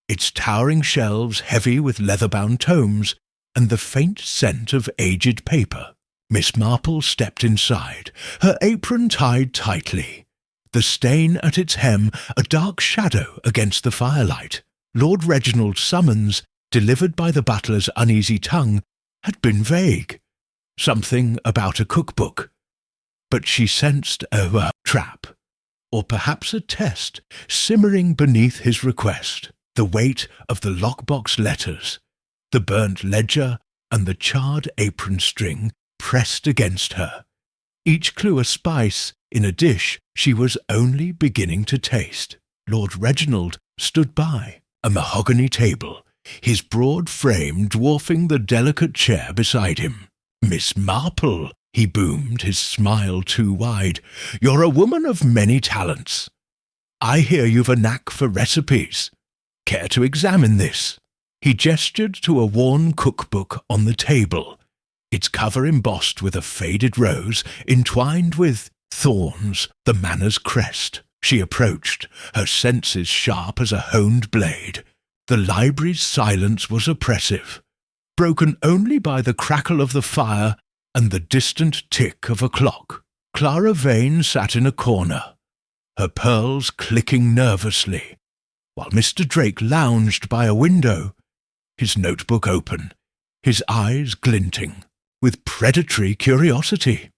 its towering shelves heavy with leather-bound tomes and the faint scent of aged paper. Miss Marple stepped inside, her apron tied tightly, the stain at its hem a dark shadow against the firelight. Lord Reginald's summons, delivered by the butler's uneasy tongue, had been vague, something about a cookbook. But she sensed a trap, or perhaps a test, simmering beneath his request. The weight of the lockbox letters, the burnt ledger, and the charred apron string pressed against her. each clue a spice in a dish she was only beginning to taste. Lord Reginald stood by, a mahogany table, his broad frame dwarfing the delicate chair beside him. "Miss Marple," he boomed, his smile too wide, "you're a woman of many talents. I hear you've a knack for recipes. Care to examine this?" He gestured to a worn cookbook on the table, its cover embossed with a faded rose entwined with thorns, the manor's crest. She approached, her senses sharp as a honed blade. The library's silence was oppressive, broken only by the crackle of the fire and the distant tick of a clock. Clara Vane sat in a corner, her pearls clicking nervously, while Mr. Drake lounged by a window, his notebook open, his eyes glinting with predatory curiosity.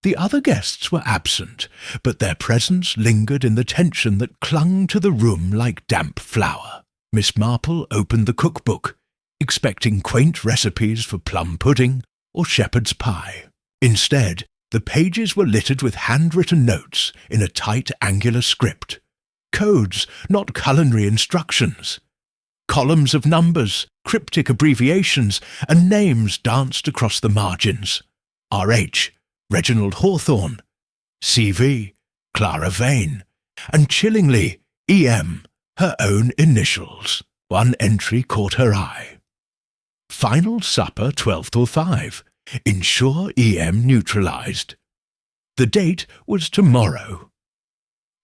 The other guests were absent, but their presence lingered in the tension that clung to the room like damp flour. Miss Marple opened the cookbook, expecting quaint recipes for plum pudding or shepherd's pie. Instead, the pages were littered with handwritten notes in a tight angular script. Codes, not culinary instructions. Columns of numbers, cryptic abbreviations, and names danced across the margins. R.H., Reginald Hawthorne, C.V., Clara Vane, and chillingly, E.M., her own initials. One entry caught her eye. Final supper 12:05. Ensure E.M. neutralized. The date was tomorrow.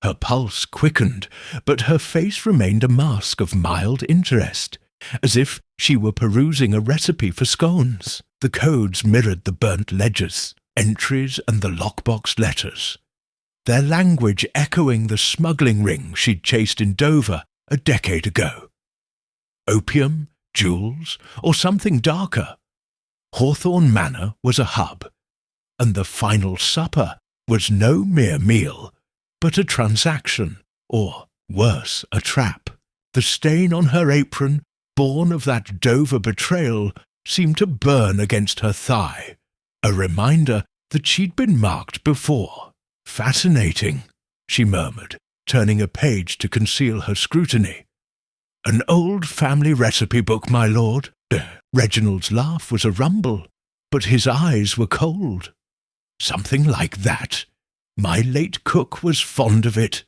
Her pulse quickened, but her face remained a mask of mild interest, as if she were perusing a recipe for scones. The codes mirrored the burnt ledgers, entries and the lockbox letters, their language echoing the smuggling ring she'd chased in Dover a decade ago. Opium, jewels, or something darker. Hawthorne Manor was a hub, and the final supper was no mere meal, but a transaction, or, worse, a trap. The stain on her apron, born of that Dover betrayal, seemed to burn against her thigh, a reminder that she'd been marked before. "Fascinating," she murmured, turning a page to conceal her scrutiny. "An old family recipe book, my lord." Reginald's laugh was a rumble, but his eyes were cold. "Something like that. My late cook was fond of it.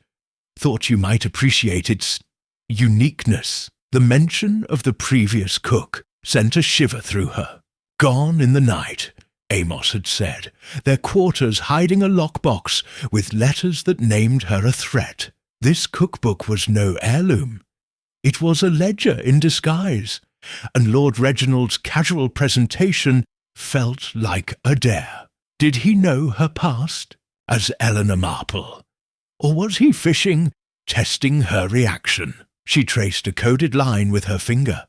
Thought you might appreciate its uniqueness." The mention of the previous cook sent a shiver through her. "Gone in the night," Amos had said, their quarters hiding a lockbox with letters that named her a threat. This cookbook was no heirloom. It was a ledger in disguise, and Lord Reginald's casual presentation felt like a dare. Did he know her past as Eleanor Marple? Or was he fishing, testing her reaction? She traced a coded line with her finger,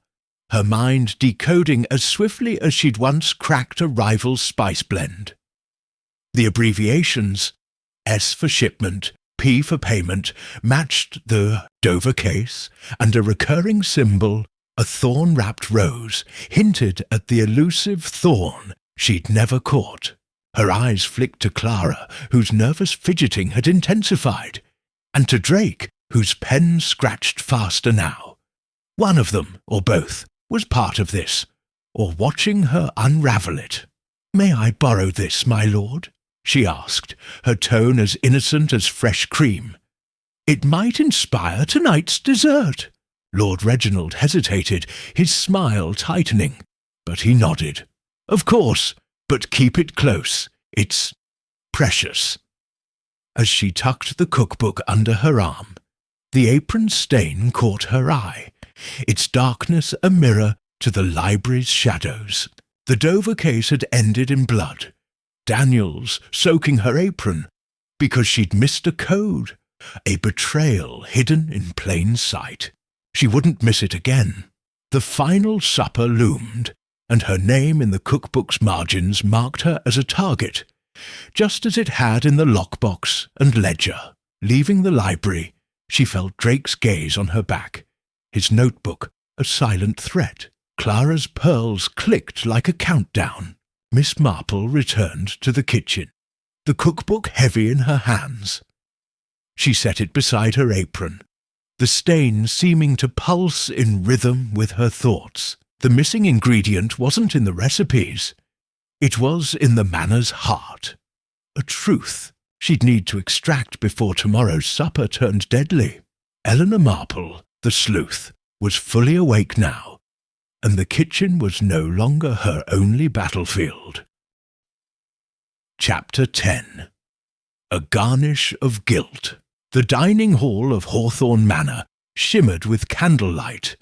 her mind decoding as swiftly as she'd once cracked a rival's spice blend. The abbreviations, S for shipment, P for payment, matched the Dover case, and a recurring symbol, a thorn-wrapped rose, hinted at the elusive thorn she'd never caught. Her eyes flicked to Clara, whose nervous fidgeting had intensified, and to Drake, whose pen scratched faster now. One of them, or both, was part of this, or watching her unravel it. "May I borrow this, my lord?" she asked, her tone as innocent as fresh cream. "It might inspire tonight's dessert." Lord Reginald hesitated, his smile tightening, but he nodded. "Of course, but keep it close. It's precious." As she tucked the cookbook under her arm, the apron stain caught her eye, its darkness a mirror to the library's shadows. The Dover case had ended in blood, Daniels soaking her apron because she'd missed a code, a betrayal hidden in plain sight. She wouldn't miss it again. The final supper loomed, and her name in the cookbook's margins marked her as a target, just as it had in the lockbox and ledger. Leaving the library, she felt Drake's gaze on her back, his notebook a silent threat. Clara's pearls clicked like a countdown. Miss Marple returned to the kitchen. the cookbook heavy in her hands. She set it beside her apron, the stain seeming to pulse in rhythm with her thoughts. The missing ingredient wasn't in the recipes. It was in the manor's heart. A truth she'd need to extract before tomorrow's supper turned deadly. Eleanor Marple, the sleuth, was fully awake now, and the kitchen was no longer her only battlefield. Chapter 10. A Garnish of Guilt. The dining hall of Hawthorne Manor shimmered with candlelight,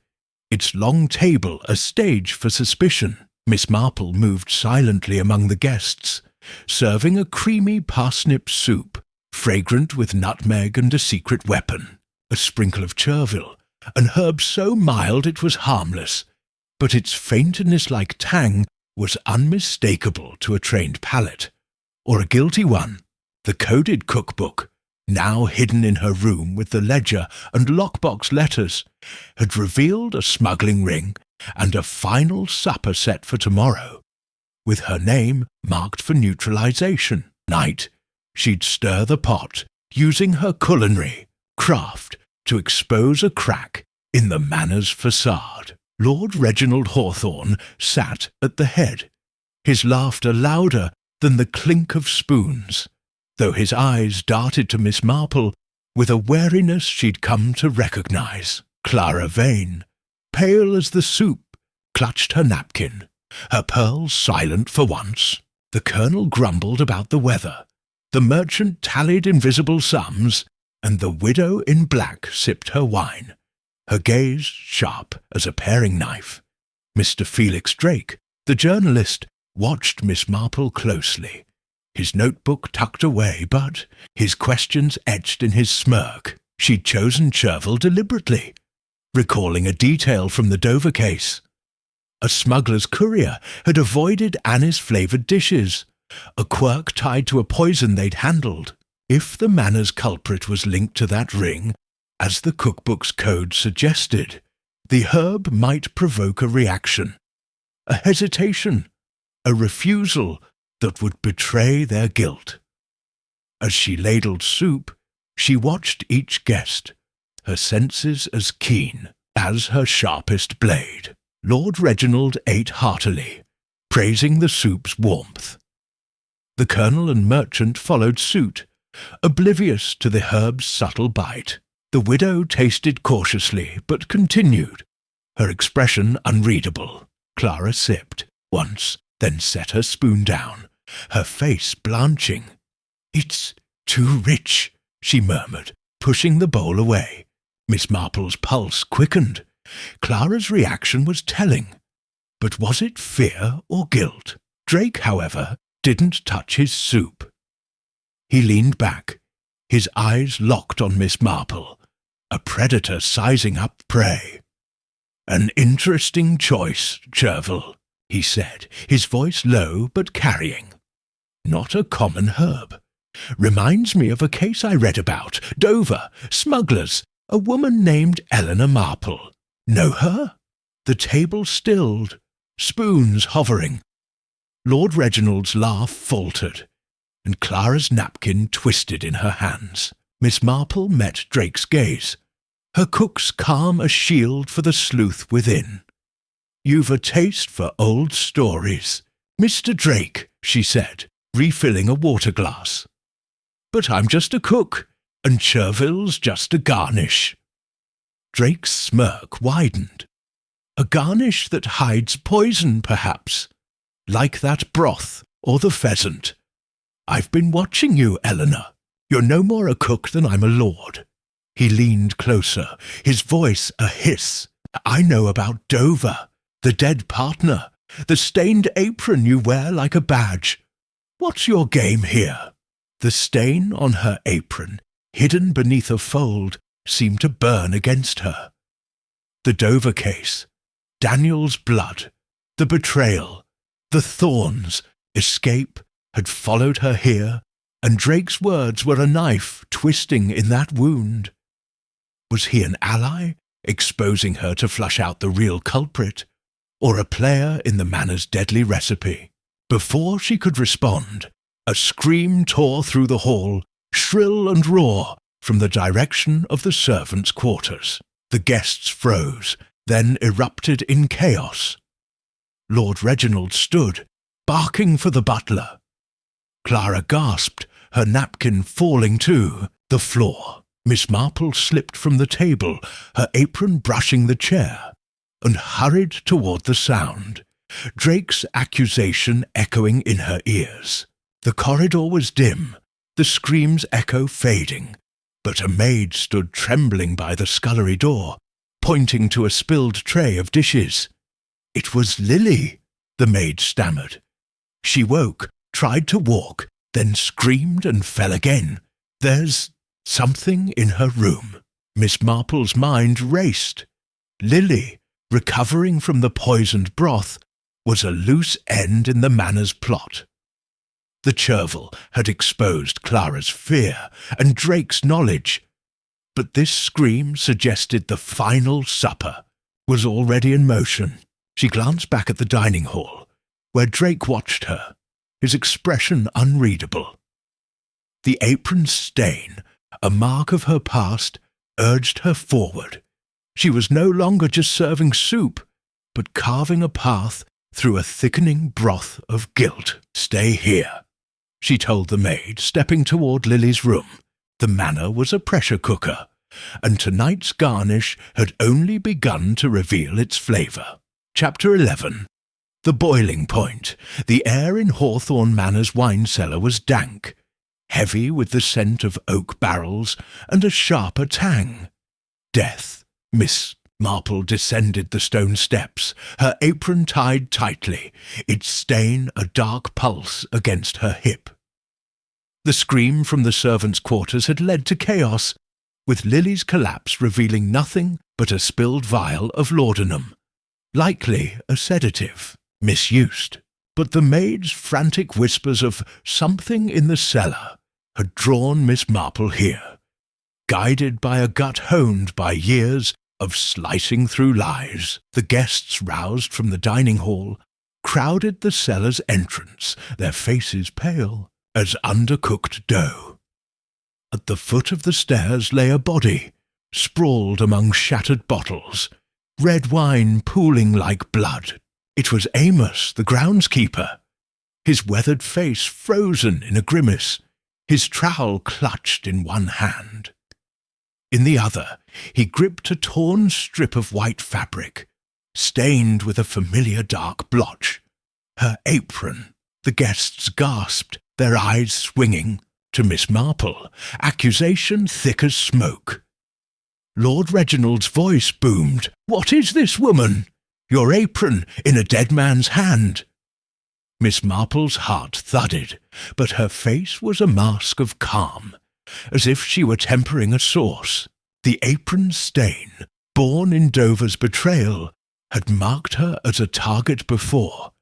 its long table a stage for suspicion. Miss Marple moved silently among the guests, serving a creamy parsnip soup, fragrant with nutmeg and a secret weapon, a sprinkle of chervil, an herb so mild it was harmless, but its faintness-like tang was unmistakable to a trained palate, or a guilty one. The coded cookbook, now hidden in her room with the ledger and lockbox letters, had revealed a smuggling ring and a final supper set for tomorrow, with her name marked for neutralization. Night, she'd stir the pot, using her culinary craft to expose a crack in the manor's facade. Lord Reginald Hawthorne sat at the head, his laughter louder than the clink of spoons, though his eyes darted to Miss Marple with a wariness she'd come to recognize. Clara Vane, pale as the soup, clutched her napkin, her pearls silent for once. The colonel grumbled about the weather, the merchant tallied invisible sums, and the widow in black sipped her wine, her gaze sharp as a paring knife. Mr. Felix Drake, the journalist, watched Miss Marple closely, his notebook tucked away, but his questions etched in his smirk. She'd chosen chervil deliberately, recalling a detail from the Dover case. A smuggler's courier had avoided anise-flavoured dishes, a quirk tied to a poison they'd handled. If the manor's culprit was linked to that ring, as the cookbook's code suggested, the herb might provoke a reaction, a hesitation, a refusal that would betray their guilt. As she ladled soup, she watched each guest, her senses as keen as her sharpest blade. Lord Reginald ate heartily, praising the soup's warmth. The colonel and merchant followed suit, oblivious to the herb's subtle bite. The widow tasted cautiously, but continued, her expression unreadable. Clara sipped once, then set her spoon down, her face blanching. "It's too rich," she murmured, pushing the bowl away. Miss Marple's pulse quickened. Clara's reaction was telling. But was it fear or guilt? Drake, however, didn't touch his soup. He leaned back, his eyes locked on Miss Marple, a predator sizing up prey. "An interesting choice, chervil," he said, his voice low but carrying. "Not a common herb. Reminds me of a case I read about. Dover, smugglers, a woman named Eleanor Marple. Know her?" The table stilled, spoons hovering. Lord Reginald's laugh faltered, and Clara's napkin twisted in her hands. Miss Marple met Drake's gaze, her cook's calm a shield for the sleuth within. "You've a taste for old stories, Mr. Drake," she said, refilling a water glass. "But I'm just a cook, and chervil's just a garnish." Drake's smirk widened. "A garnish that hides poison, perhaps, like that broth or the pheasant. I've been watching you, Eleanor. You're no more a cook than I'm a lord." He leaned closer, his voice a hiss. "I know about Dover, the dead partner, the stained apron you wear like a badge. What's your game here?" The stain on her apron, hidden beneath a fold, seemed to burn against her. The Dover case, Daniel's blood, the betrayal, the thorns, escape had followed her here, and Drake's words were a knife twisting in that wound. Was he an ally, exposing her to flush out the real culprit, or a player in the manor's deadly recipe? Before she could respond, A scream tore through the hall, shrill and raw, from the direction of the servants' quarters. The guests froze, then erupted in chaos. Lord Reginald stood, barking for the butler. Clara gasped, her napkin falling to the floor. Miss Marple slipped from the table, her apron brushing the chair, and hurried toward the sound, Drake's accusation echoing in her ears. The corridor was dim, the scream's echo fading, but a maid stood trembling by the scullery door, pointing to a spilled tray of dishes. "It was Lily," the maid stammered. She woke, tried to walk, then screamed and fell again. "There's something in her room." Miss Marple's mind raced. Lily, recovering from the poisoned broth, was a loose end in the Manor's plot. The chervil had exposed Clara's fear and Drake's knowledge, but this scream suggested the final supper was already in motion. She glanced back at the dining hall, where Drake watched her, his expression unreadable. The apron stain, a mark of her past, urged her forward. She was no longer just serving soup, but carving a path through a thickening broth of guilt. "Stay here," she told the maid, stepping toward Lily's room. The Manor was a pressure cooker, and tonight's garnish had only begun to reveal its flavour. Chapter 11. The boiling point. The air in Hawthorne Manor's wine cellar was dank, heavy with the scent of oak barrels and a sharper tang. Death. Miss Marple descended the stone steps, her apron tied tightly, its stain a dark pulse against her hip. The scream from the servants' quarters had led to chaos, with Lily's collapse revealing nothing but a spilled vial of laudanum, likely a sedative, misused. But the maid's frantic whispers of something in the cellar had drawn Miss Marple here, guided by a gut honed by years of slicing through lies. The guests, roused from the dining hall, crowded the cellar's entrance, their faces pale as undercooked dough. At the foot of the stairs lay a body, sprawled among shattered bottles, red wine pooling like blood. It was Amos, the groundskeeper, his weathered face frozen in a grimace, his trowel clutched in one hand. In the other, he gripped a torn strip of white fabric, stained with a familiar dark blotch. Her apron. The guests gasped, their eyes swinging to Miss Marple, accusation thick as smoke. Lord Reginald's voice boomed. "What is this, woman? Your apron in a dead man's hand." Miss Marple's heart thudded, but her face was a mask of calm, as if she were tempering a sauce. The apron stain, born in Dover's betrayal, had marked her as a target before,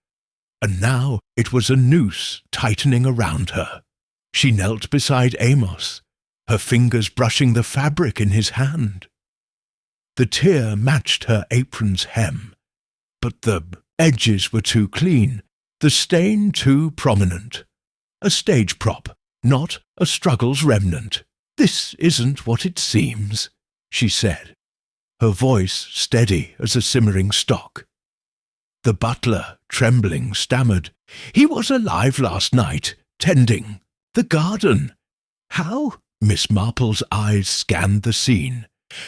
and now it was a noose tightening around her. She knelt beside Amos, her fingers brushing the fabric in his hand. The tear matched her apron's hem, but the edges were too clean, the stain too prominent. A stage prop, not a struggle's remnant. "This isn't what it seems," she said, her voice steady as a simmering stock. The butler, trembling, stammered, "He was alive last night, tending the garden." "How?" Miss Marple's eyes scanned the scene,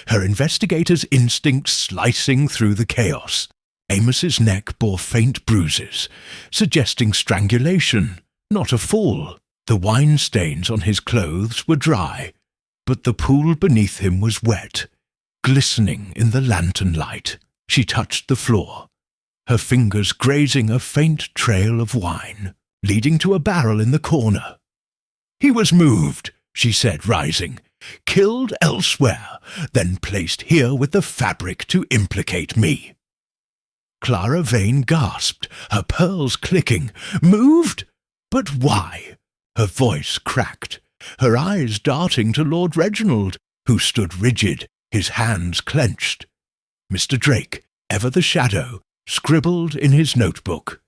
her investigator's instincts slicing through the chaos. Amos's neck bore faint bruises, suggesting strangulation, not a fall. The wine stains on his clothes were dry, but the pool beneath him was wet, glistening in the lantern light. She touched the floor, her fingers grazing a faint trail of wine, leading to a barrel in the corner. "He was moved," she said, rising, "killed elsewhere, then placed here with the fabric to implicate me." Clara Vane gasped, her pearls clicking. "Moved? But why?" Her voice cracked, her eyes darting to Lord Reginald, who stood rigid, his hands clenched. Mr. Drake, ever the shadow, scribbled in his notebook.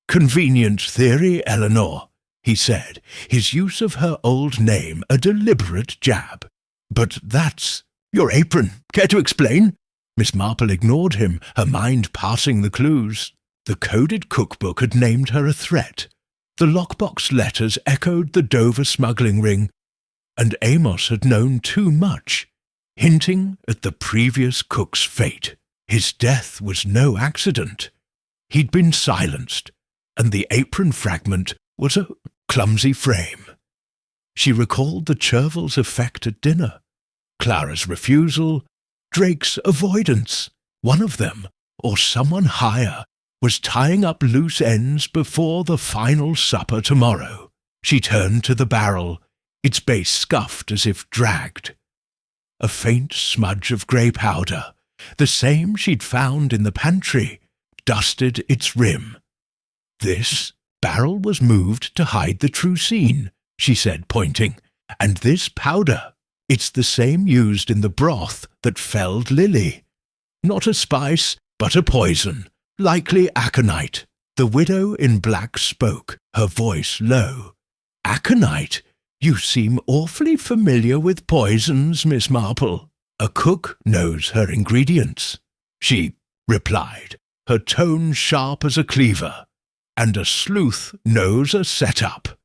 "Convenient theory, Eleanor," he said, his use of her old name a deliberate jab. "But that's your apron. Care to explain?" Miss Marple ignored him, her mind parsing the clues. The coded cookbook had named her a threat. The lockbox letters echoed the Dover smuggling ring, and Amos had known too much, hinting at the previous cook's fate. His death was no accident. He'd been silenced, and the apron fragment was a clumsy frame. She recalled the Chervils' effect at dinner, Clara's refusal, Drake's avoidance. One of them, or someone higher, was tying up loose ends before the final supper tomorrow. She turned to the barrel, its base scuffed as if dragged. A faint smudge of grey powder, the same she'd found in the pantry, dusted its rim. "This barrel was moved to hide the true scene," she said, pointing. "And this powder, it's the same used in the broth that felled Lily. Not a spice, but a poison, likely aconite." The widow in black spoke, her voice low. "Aconite? You seem awfully familiar with poisons, Miss Marple." "A cook knows her ingredients," she replied, her tone sharp as a cleaver. "And a sleuth knows a setup.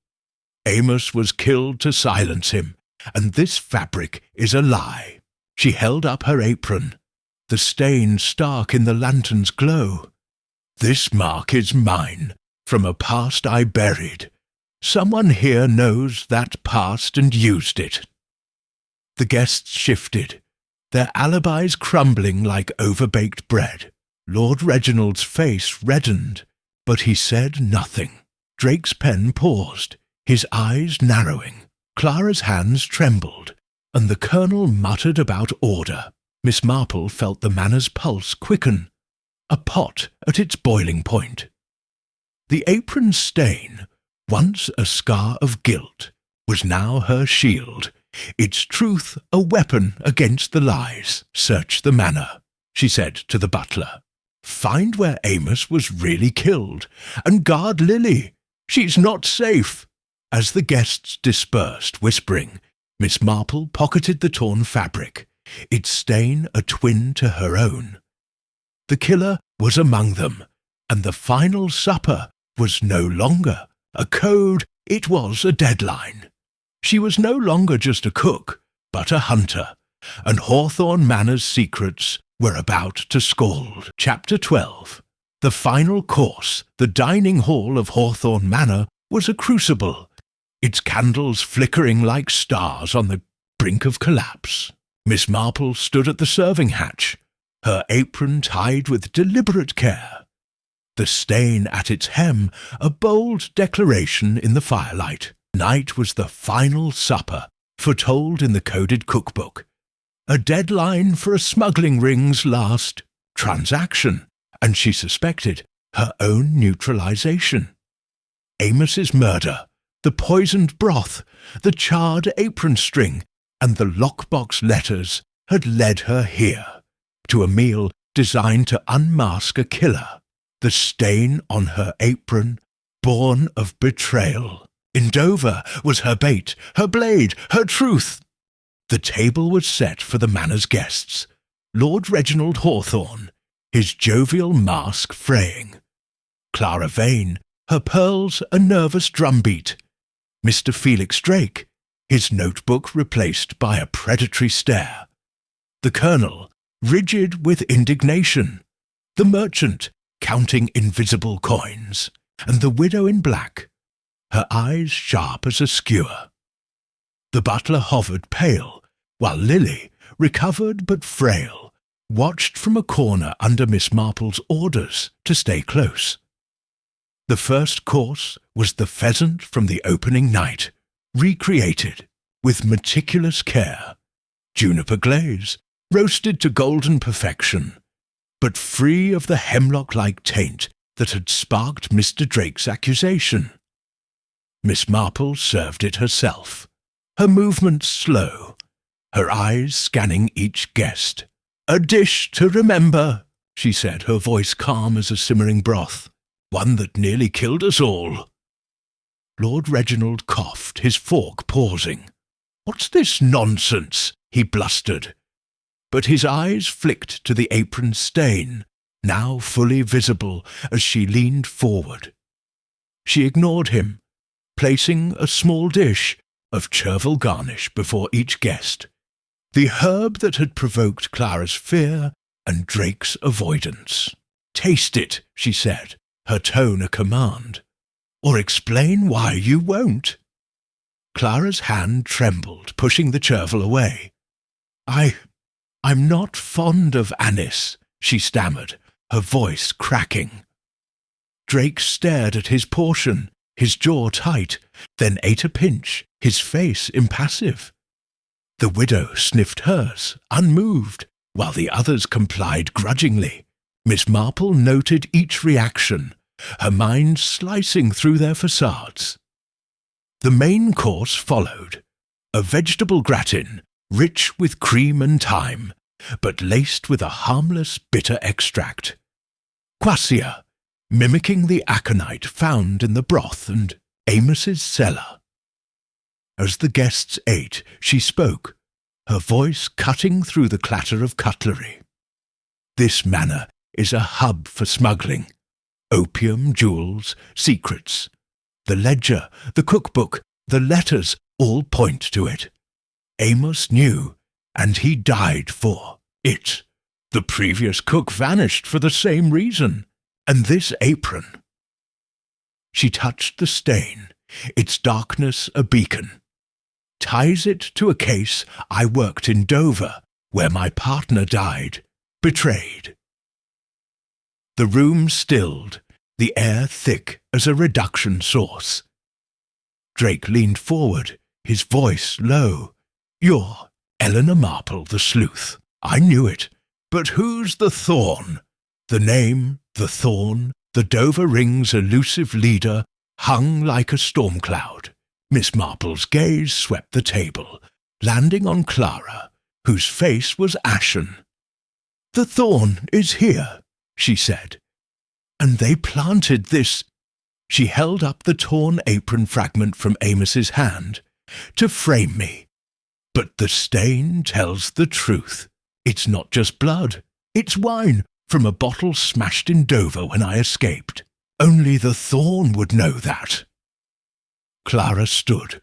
Amos was killed to silence him, and this fabric is a lie." She held up her apron, the stain stark in the lantern's glow. "This mark is mine, from a past I buried. Someone here knows that past and used it." The guests shifted, their alibis crumbling like overbaked bread. Lord Reginald's face reddened, but he said nothing. Drake's pen paused, his eyes narrowing. Clara's hands trembled, and the Colonel muttered about order. Miss Marple felt the manor's pulse quicken, a pot at its boiling point. The apron stain, once a scar of guilt, was now her shield, its truth a weapon against the lies. "Search the manor," she said to the butler. "Find where Amos was really killed, and guard Lily. She's not safe." As the guests dispersed, whispering, Miss Marple pocketed the torn fabric, its stain a twin to her own. The killer was among them, and the final supper was no longer a code, it was a deadline. She was no longer just a cook, but a hunter, and Hawthorne Manor's secrets were about to scald. Chapter 12. The final course, the dining hall of Hawthorne Manor, was a crucible, its candles flickering like stars on the brink of collapse. Miss Marple stood at the serving hatch, her apron tied with deliberate care. The stain at its hem, a bold declaration in the firelight. Night was the final supper, foretold in the coded cookbook. A deadline for a smuggling ring's last transaction, and she suspected her own neutralization. Amos's murder, the poisoned broth, the charred apron string, and the lockbox letters had led her here, to a meal designed to unmask a killer. The stain on her apron, born of betrayal. In Dover was her bait, her blade, her truth. The table was set for the manor's guests. Lord Reginald Hawthorne, his jovial mask fraying. Clara Vane, her pearls a nervous drumbeat. Mr. Felix Drake, his notebook replaced by a predatory stare. The Colonel, rigid with indignation. The merchant, counting invisible coins. And the widow in black, her eyes sharp as a skewer. The butler hovered pale, while Lily, recovered but frail, watched from a corner under Miss Marple's orders to stay close. The first course was the pheasant from the opening night, recreated with meticulous care. Juniper glaze, roasted to golden perfection, but free of the hemlock-like taint that had sparked Mr. Drake's accusation. Miss Marple served it herself, her movements slow, her eyes scanning each guest. "A dish to remember," she said, her voice calm as a simmering broth. "One that nearly killed us all." Lord Reginald coughed, his fork pausing. "What's this nonsense?" he blustered. But his eyes flicked to the apron stain, now fully visible as she leaned forward. She ignored him, placing a small dish of chervil garnish before each guest, the herb that had provoked Clara's fear and Drake's avoidance. "Taste it," she said, her tone a command, "or explain why you won't." Clara's hand trembled, pushing the chervil away. I'm not fond of anise," she stammered, her voice cracking. Drake stared at his portion, his jaw tight, then ate a pinch, his face impassive. The widow sniffed hers, unmoved, while the others complied grudgingly. Miss Marple noted each reaction, her mind slicing through their facades. The main course followed, a vegetable gratin, rich with cream and thyme, but laced with a harmless bitter extract. Quassia, mimicking the aconite found in the broth and Amos's cellar. As the guests ate, she spoke, her voice cutting through the clatter of cutlery. "This manor is a hub for smuggling. Opium, jewels, secrets. The ledger, the cookbook, the letters all point to it. Amos knew, and he died for it. The previous cook vanished for the same reason, and this apron." She touched the stain, its darkness a beacon. "Ties it to a case I worked in Dover, where my partner died, betrayed." The room stilled, the air thick as a reduction sauce. Drake leaned forward, his voice low. "You're Eleanor Marple, the sleuth. I knew it. But who's the Thorn?" The name, the Thorn, the Dover Ring's elusive leader, hung like a storm cloud. Miss Marple's gaze swept the table, landing on Clara, whose face was ashen. "The Thorn is here," she said. "And they planted this—" She held up the torn apron fragment from Amos's hand. "To frame me. But the stain tells the truth. It's not just blood. It's wine from a bottle smashed in Dover when I escaped. Only the Thorn would know that." Clara stood,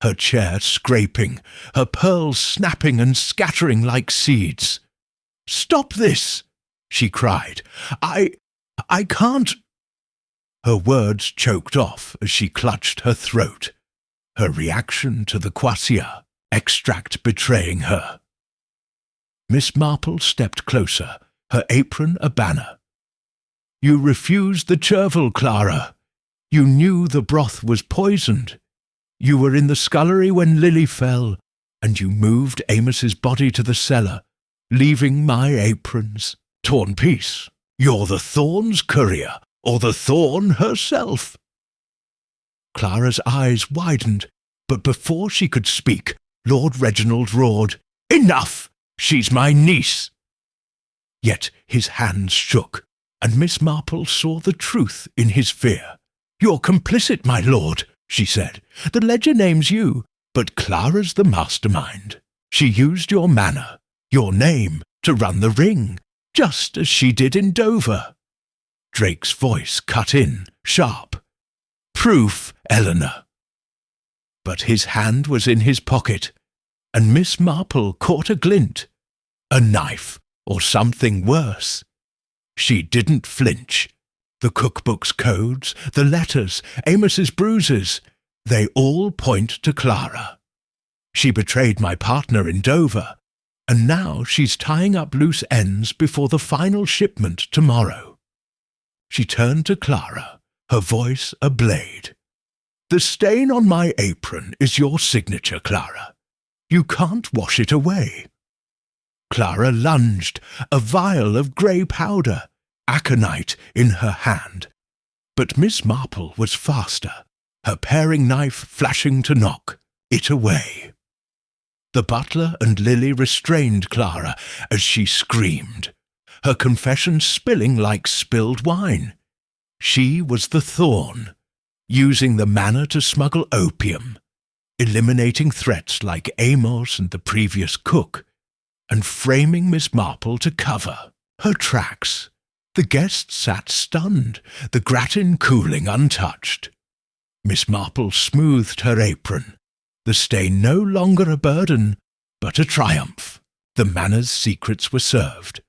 her chair scraping, her pearls snapping and scattering like seeds. "Stop this!" she cried. I can't—" Her words choked off as she clutched her throat, her reaction to the quassia extract betraying her. Miss Marple stepped closer, her apron a banner. "You refused the chervil, Clara. You knew the broth was poisoned. You were in the scullery when Lily fell, and you moved Amos's body to the cellar, leaving my aprons. Torn piece. You're the Thorn's courier, or the Thorn herself." Clara's eyes widened, but before she could speak, Lord Reginald roared, "Enough! She's my niece!" Yet his hands shook, and Miss Marple saw the truth in his fear. "You're complicit, my lord," she said. "The ledger names you, but Clara's the mastermind. She used your manor, your name, to run the ring, just as she did in Dover." Drake's voice cut in, sharp. "Proof, Eleanor." But his hand was in his pocket, and Miss Marple caught a glint. A knife, or something worse. She didn't flinch. The cookbook's codes, the letters, Amos's bruises, they all point to Clara. She betrayed my partner in Dover, and now she's tying up loose ends before the final shipment tomorrow. She turned to Clara, her voice a blade. "The stain on my apron is your signature, Clara. You can't wash it away." Clara lunged, a vial of grey powder, aconite in her hand. But Miss Marple was faster, her paring knife flashing to knock it away. The butler and Lily restrained Clara as she screamed, her confession spilling like spilled wine. She was the Thorn, using the manor to smuggle opium, eliminating threats like Amos and the previous cook, and framing Miss Marple to cover her tracks. The guests sat stunned, the gratin cooling untouched. Miss Marple smoothed her apron, the stain no longer a burden, but a triumph. The manor's secrets were served,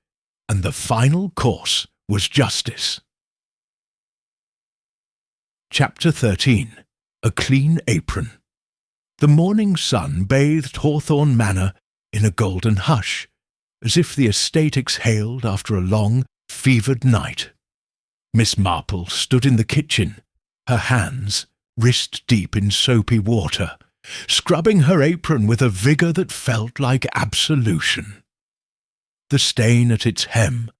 and the final course was justice. Chapter 13. A Clean Apron. The morning sun bathed Hawthorne Manor in a golden hush, as if the estate exhaled after a long, fevered night. Miss Marple stood in the kitchen, her hands wrist-deep in soapy water, scrubbing her apron with a vigour that felt like absolution. The stain at its hem,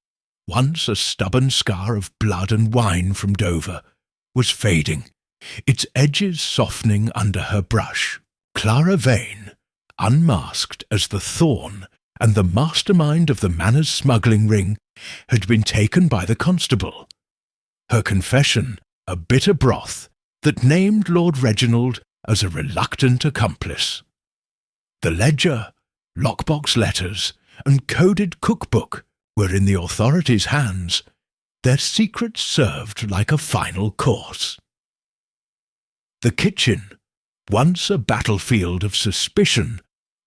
once a stubborn scar of blood and wine from Dover, was fading, its edges softening under her brush. Clara Vane, unmasked as the Thorn and the mastermind of the manor's smuggling ring, had been taken by the constable. Her confession, a bitter broth that named Lord Reginald as a reluctant accomplice. The ledger, lockbox letters, and coded cookbook were in the authorities' hands, their secrets served like a final course. The kitchen, once a battlefield of suspicion,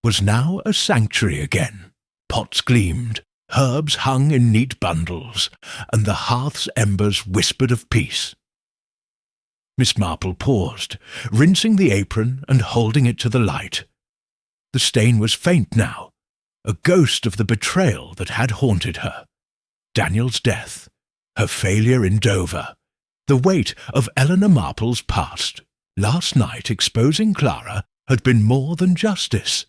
was now a sanctuary again. Pots gleamed, herbs hung in neat bundles, and the hearth's embers whispered of peace. Miss Marple paused, rinsing the apron and holding it to the light. The stain was faint now, a ghost of the betrayal that had haunted her. Daniel's death, her failure in Dover, the weight of Eleanor Marple's past, last night exposing Clara, had been more than justice.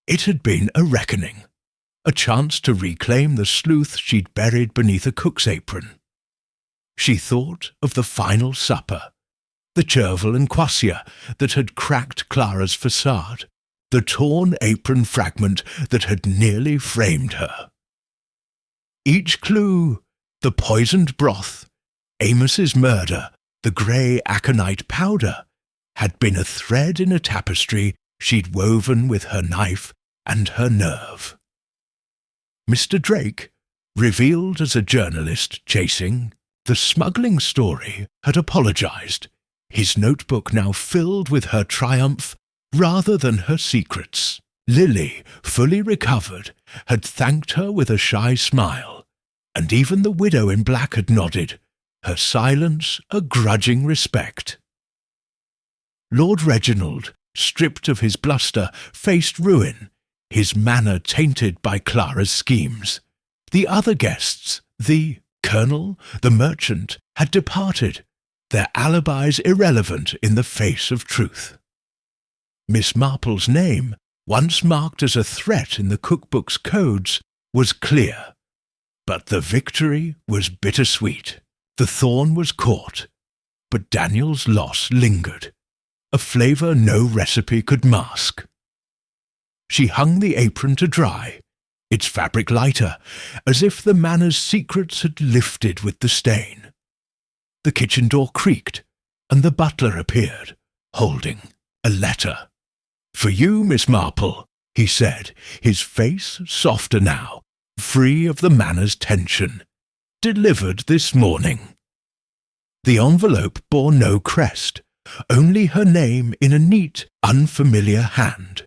It had been a reckoning, a chance to reclaim the sleuth she'd buried beneath a cook's apron. She thought of the final supper, the chervil and quassia that had cracked Clara's facade, the torn apron fragment that had nearly framed her. Each clue, the poisoned broth, Amos's murder, the grey aconite powder, had been a thread in a tapestry she'd woven with her knife and her nerve. Mr. Drake, revealed as a journalist chasing the smuggling story, had apologised, his notebook now filled with her triumph rather than her secrets. Lily, fully recovered, had thanked her with a shy smile, and even the widow in black had nodded, her silence a grudging respect. Lord Reginald, stripped of his bluster, faced ruin, his manner tainted by Clara's schemes. The other guests, the colonel, the merchant, had departed, their alibis irrelevant in the face of truth. Miss Marple's name, once marked as a threat in the cookbook's codes, was clear, but the victory was bittersweet. The Thorn was caught, but Daniel's loss lingered, a flavour no recipe could mask. She hung the apron to dry, its fabric lighter, as if the manor's secrets had lifted with the stain. The kitchen door creaked, and the butler appeared, holding a letter. "For you, Miss Marple," he said, his face softer now, free of the manor's tension. "Delivered this morning." The envelope bore no crest, only her name in a neat, unfamiliar hand.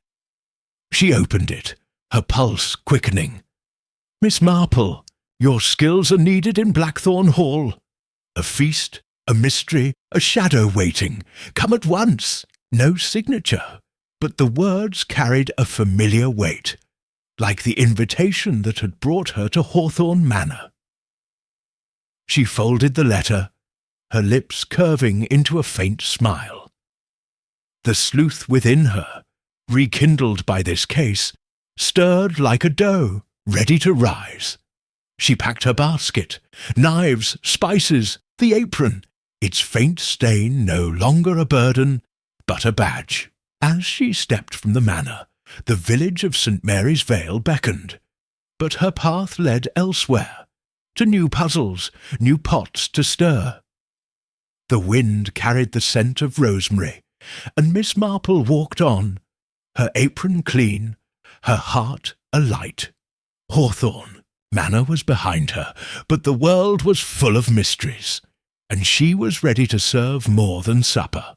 She opened it, her pulse quickening. "Miss Marple, your skills are needed in Blackthorn Hall. A feast, a mystery, a shadow waiting. Come at once." No signature, but the words carried a familiar weight, like the invitation that had brought her to Hawthorne Manor. She folded the letter, her lips curving into a faint smile. The sleuth within her, rekindled by this case, stirred like a doe, ready to rise. She packed her basket, knives, spices, the apron, its faint stain no longer a burden, but a badge. As she stepped from the manor, the village of St. Mary's Vale beckoned, but her path led elsewhere, to new puzzles, new pots to stir. The wind carried the scent of rosemary, and Miss Marple walked on, her apron clean, her heart alight. Hawthorn Manor was behind her, but the world was full of mysteries, and she was ready to serve more than supper.